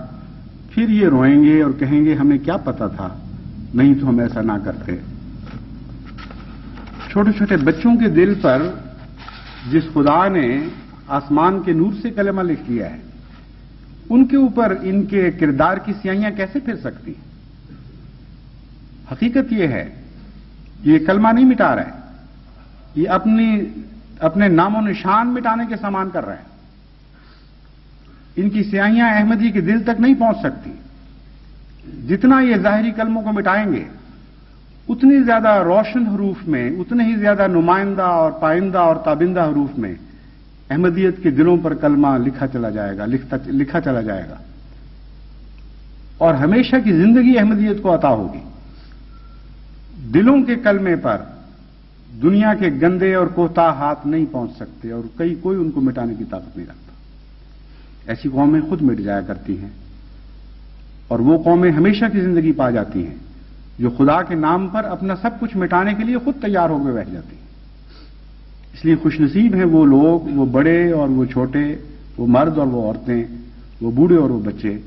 پھر یہ روئیں گے اور کہیں گے ہمیں کیا پتا تھا، نہیں تو ہم ایسا نہ کرتے. چھوٹے چھوٹے بچوں کے دل پر جس خدا نے آسمان کے نور سے کلمہ لکھ دیا ہے، ان کے اوپر ان کے کردار کی سیاہیاں کیسے پھر سکتی؟ حقیقت یہ ہے، یہ کلمہ نہیں مٹا رہا ہے، یہ اپنے نام و نشان مٹانے کے سامان کر رہے ہیں. ان کی سیاہیاں احمدی کے دل تک نہیں پہنچ سکتی. جتنا یہ ظاہری کلموں کو مٹائیں گے، اتنی زیادہ روشن حروف میں، اتنے ہی زیادہ نمائندہ اور پائندہ اور تابندہ حروف میں احمدیت کے دلوں پر کلمہ لکھا چلا جائے گا اور ہمیشہ کی زندگی احمدیت کو عطا ہوگی. دلوں کے کلمے پر دنیا کے گندے اور کوتاہ ہاتھ نہیں پہنچ سکتے اور کوئی ان کو مٹانے کی طاقت نہیں رکھتا. ایسی قومیں خود مٹ جایا کرتی ہیں اور وہ قومیں ہمیشہ کی زندگی پا جاتی ہیں جو خدا کے نام پر اپنا سب کچھ مٹانے کے لیے خود تیار ہو کے بیٹھ جاتی ہیں. اس لیے خوش نصیب ہیں وہ لوگ، وہ بڑے اور وہ چھوٹے، وہ مرد اور وہ عورتیں، وہ بوڑھے اور وہ بچے،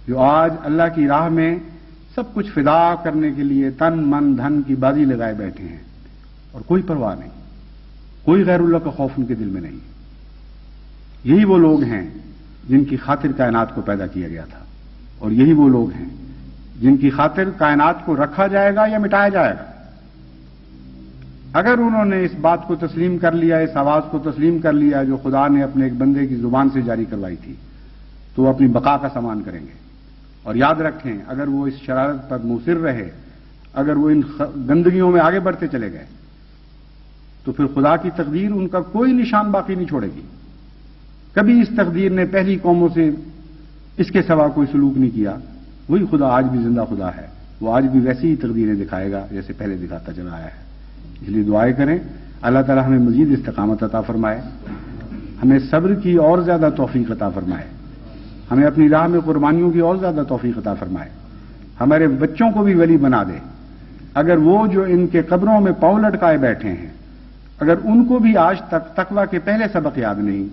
جو آج اللہ کی راہ میں سب کچھ فدا کرنے کے لیے تن من دھن کی بازی لگائے بیٹھے ہیں اور کوئی پرواہ نہیں، کوئی غیر اللہ کا خوف ان کے دل میں نہیں. یہی وہ لوگ ہیں جن کی خاطر کائنات کو پیدا کیا گیا تھا، اور یہی وہ لوگ ہیں جن کی خاطر کائنات کو رکھا جائے گا یا مٹایا جائے گا. اگر انہوں نے اس بات کو تسلیم کر لیا، اس آواز کو تسلیم کر لیا جو خدا نے اپنے ایک بندے کی زبان سے جاری کروائی تھی، تو وہ اپنی بقا کا سامان کریں گے. اور یاد رکھیں، اگر وہ اس شرارت پر مصر رہے، اگر وہ ان گندگیوں میں آگے بڑھتے چلے گئے، تو پھر خدا کی تقدیر ان کا کوئی نشان باقی نہیں چھوڑے گی. کبھی اس تقدیر نے پہلی قوموں سے اس کے سوا کوئی سلوک نہیں کیا. وہی خدا آج بھی زندہ خدا ہے، وہ آج بھی ویسی ہی تقدیریں دکھائے گا جیسے پہلے دکھاتا چلا آیا ہے. اس لیے دعائیں کریں، اللہ تعالی ہمیں مزید استقامت عطا فرمائے، ہمیں صبر کی اور زیادہ توفیق عطا فرمائے، ہمیں اپنی راہ میں قربانیوں کی اور زیادہ توفیق عطا فرمائے، ہمارے بچوں کو بھی ولی بنا دے. اگر وہ جو ان کے قبروں میں پاؤں لٹکائے بیٹھے ہیں، اگر ان کو بھی آج تک تقویٰ کے پہلے سبق یاد نہیں،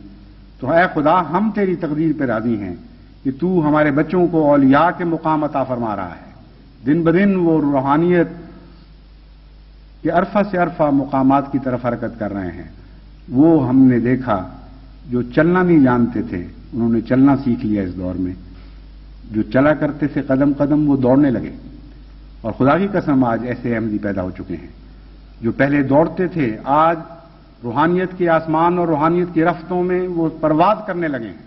تو اے خدا ہم تیری تقدیر پہ راضی ہیں کہ تو ہمارے بچوں کو اولیاء کے مقام عطا فرما رہا ہے. دن بدن وہ روحانیت کے عرفہ سے عرفہ مقامات کی طرف حرکت کر رہے ہیں. وہ ہم نے دیکھا جو چلنا نہیں جانتے تھے، انہوں نے چلنا سیکھ لیا. اس دور میں جو چلا کرتے تھے قدم قدم، وہ دوڑنے لگے. اور خدا کی قسم آج ایسے احمدی پیدا ہو چکے ہیں جو پہلے دوڑتے تھے، آج روحانیت کے آسمان اور روحانیت کی رفتوں میں وہ پرواز کرنے لگے ہیں.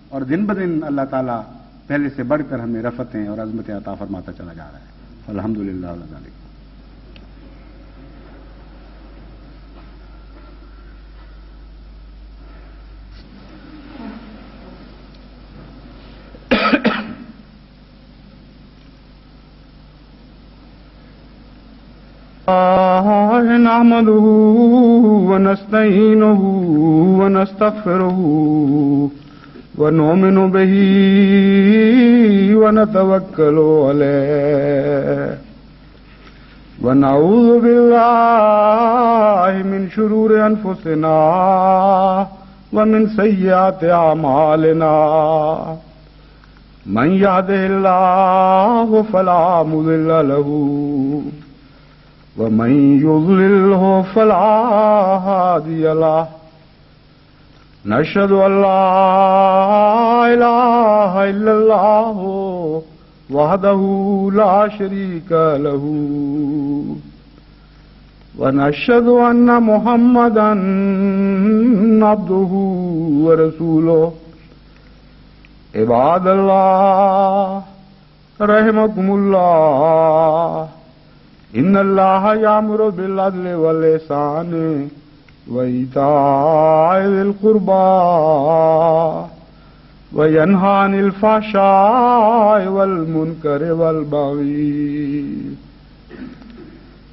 اور دن بدن اللہ تعالیٰ پہلے سے بڑھ کر ہمیں رفتیں اور عظمتیں عطا فرماتا چلا جا رہا ہے. الحمدللہ علی ذالک.
نحمده ونستعينه ونستغفره ونؤمن به ونتوكل عليه ونعوذ بالله من شرور أنفسنا ومن سيئات أعمالنا من يهده الله فلا مضل له ومن يضلله فلا هادي له نشهد أن لا إله إلا الله وحده لا شريك له ونشهد أن محمدا عبده ورسوله عباد الله رحمكم الله إن الله يأمر بالعدل والإحسان وإيتاء ذي القربى وينهى عن الفحشاء والمنكر والبغي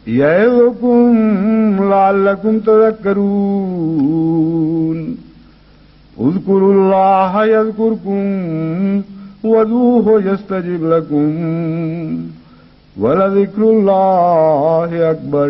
يعظكم لعلكم تذكرون اذكروا الله يذكركم وادعوه يستجب لكم ولذكر الله أكبر